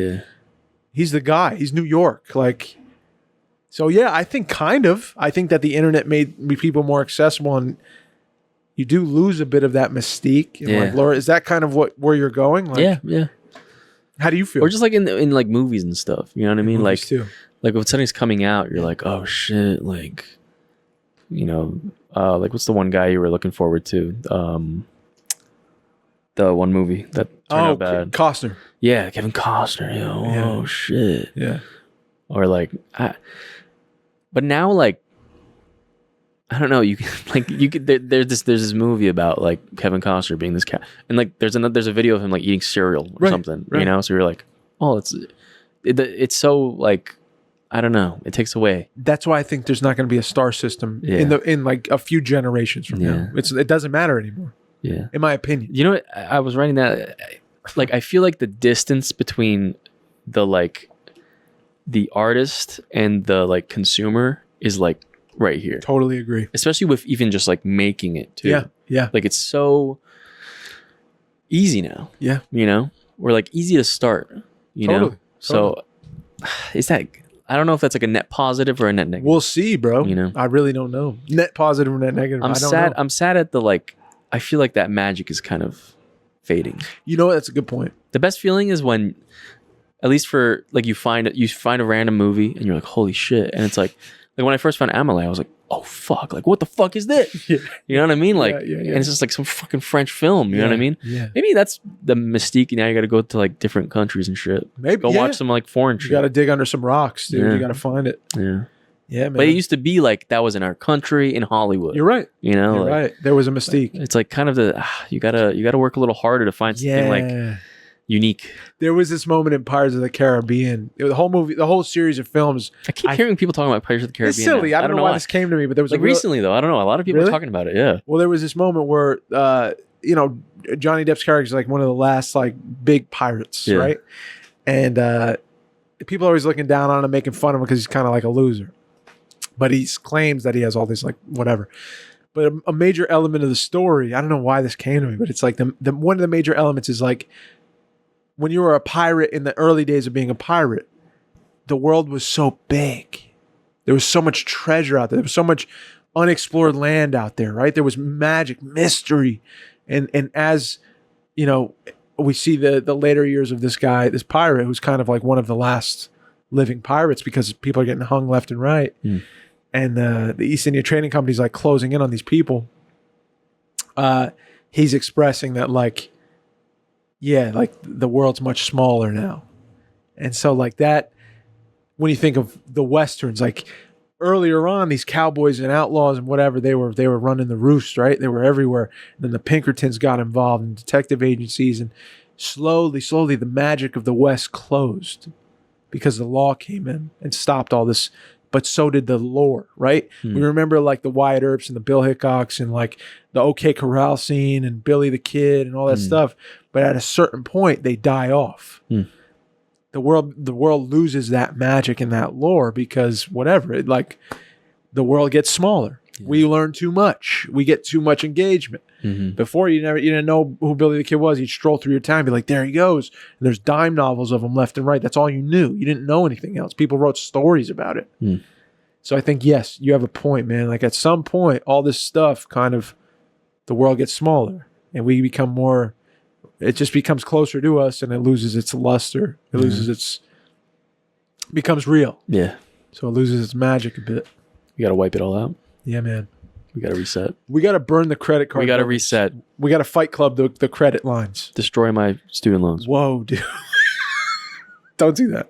he's the guy. He's New York. Like, so yeah, I think that the internet made people more accessible, and you do lose a bit of that mystique. And like, Laura, is that kind of where you're going? Like, yeah. How do you feel? Or just like in like movies and stuff. You know what I mean? Movies too. Like when something's coming out, you're like, oh shit, like, you know, like what's the one guy you were looking forward to? The one movie that turned out bad. Costner. Yeah, Kevin Costner. Oh shit. Yeah. Or like, but now like, I don't know. You can like there's this movie about like Kevin Costner being this cat, and like there's a video of him like eating cereal or something. Right. You know, so you're like, oh, it's so like, I don't know. It takes away. That's why I think there's not going to be a star system in like a few generations from now. It doesn't matter anymore. Yeah, in my opinion. You know what? I was writing that. Like, I feel like the distance between the artist and the like consumer is like right here. Totally agree. Especially with even just like making it too. Yeah. Like it's so easy now. Yeah. You know, or like easy to start. You know. So is that? I don't know if that's like a net positive or a net negative. We'll see, bro. You know, I really don't know. Net positive or net negative. I'm sad. I'm sad at the like. I feel like that magic is kind of fading. You know, that's a good point. The best feeling is when, at least for like you find a random movie and you're like, holy shit, and it's like when I first found Amelie, I was like, oh fuck, like what the fuck is this? You know what I mean? Like, and it's just like some fucking French film. You know what I mean? Yeah. Maybe that's the mystique. Now you got to go to like different countries and shit. Maybe go watch some like foreign shit. You got to dig under some rocks, dude. You got to find it. Yeah. Yeah, man. But it used to be like that was in our country in Hollywood. You're right. You know, you're right. There was a mystique. It's like kind of you gotta work a little harder to find something like unique. There was this moment in Pirates of the Caribbean. The whole series of films. I keep hearing people talking about Pirates of the Caribbean. It's silly. I don't know why this came to me, but there was like recently though. I don't know. A lot of people are talking about it. Yeah. Well, there was this moment where Johnny Depp's character is like one of the last like big pirates, right? And people are always looking down on him, making fun of him because he's kind of like a loser. But he claims that he has all this like whatever. But a major element of the story, I don't know why this came to me, but it's like the one of the major elements is like when you were a pirate in the early days of being a pirate, the world was so big. There was so much treasure out there. There was so much unexplored land out there, right? There was magic, mystery. And as, you know, we see the later years of this guy, this pirate, who's kind of like one of the last living pirates because people are getting hung left and right. And the East India Trading Company's like closing in on these people. He's expressing that like, yeah, like the world's much smaller now. And so like that, when you think of the Westerns, like earlier on, these cowboys and outlaws and whatever, they were running the roost, right? They were everywhere. And then the Pinkertons got involved in detective agencies, and slowly the magic of the West closed because the law came in and stopped all this. But so did the lore, right? We remember like the Wyatt Earps and the Bill Hickoks and like the OK Corral scene and Billy the Kid and all that stuff. But at a certain point, they die off. The world loses that magic and that lore because whatever, like the world gets smaller. We learn too much. We get too much engagement. Before you didn't know who Billy the Kid was. You'd stroll through your town and be like, there he goes. And there's dime novels of him left and right. That's all you knew. You didn't know anything else. People wrote stories about it. So I think, yes, you have a point, man. Like at some point, all this stuff kind of, the world gets smaller and we become more, it just becomes closer to us and it loses its luster. It loses becomes real. Yeah. So it loses its magic a bit. We got to wipe it all out. Yeah, man. We got to reset. We got to burn the credit card. We got to reset. We got to Fight Club the credit lines. Destroy my student loans. Whoa, dude. Don't do that.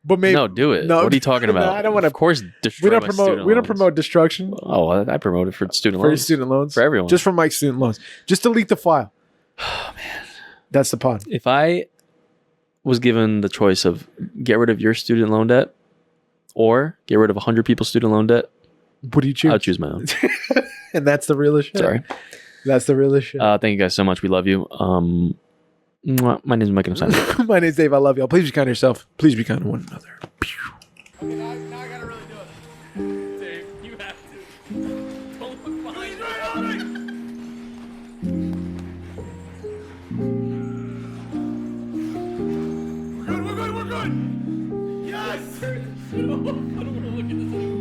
But maybe no, do it. No, what are you talking about? No, I don't want to. Of course, destroy my student We don't loans. promote destruction. Oh, I promote it for student For loans. student loans. For everyone. Just for Mike's student loans. Just delete the file. Oh man, that's the pod. If I was given the choice of get rid of your student loan debt or get rid of 100 people's student loan debt, what do you choose? I'll choose my own. And that's the realest shit. Sorry. That's the realest shit. Thank you guys so much. We love you. My name is Mike and I'm signing off. My name's Dave. I love y'all. Please be kind to yourself. Please be kind to one another. Okay, now I gotta really do it. Dave, you have to. Don't look behind you. We're good. Yes! I don't want to look at this anymore.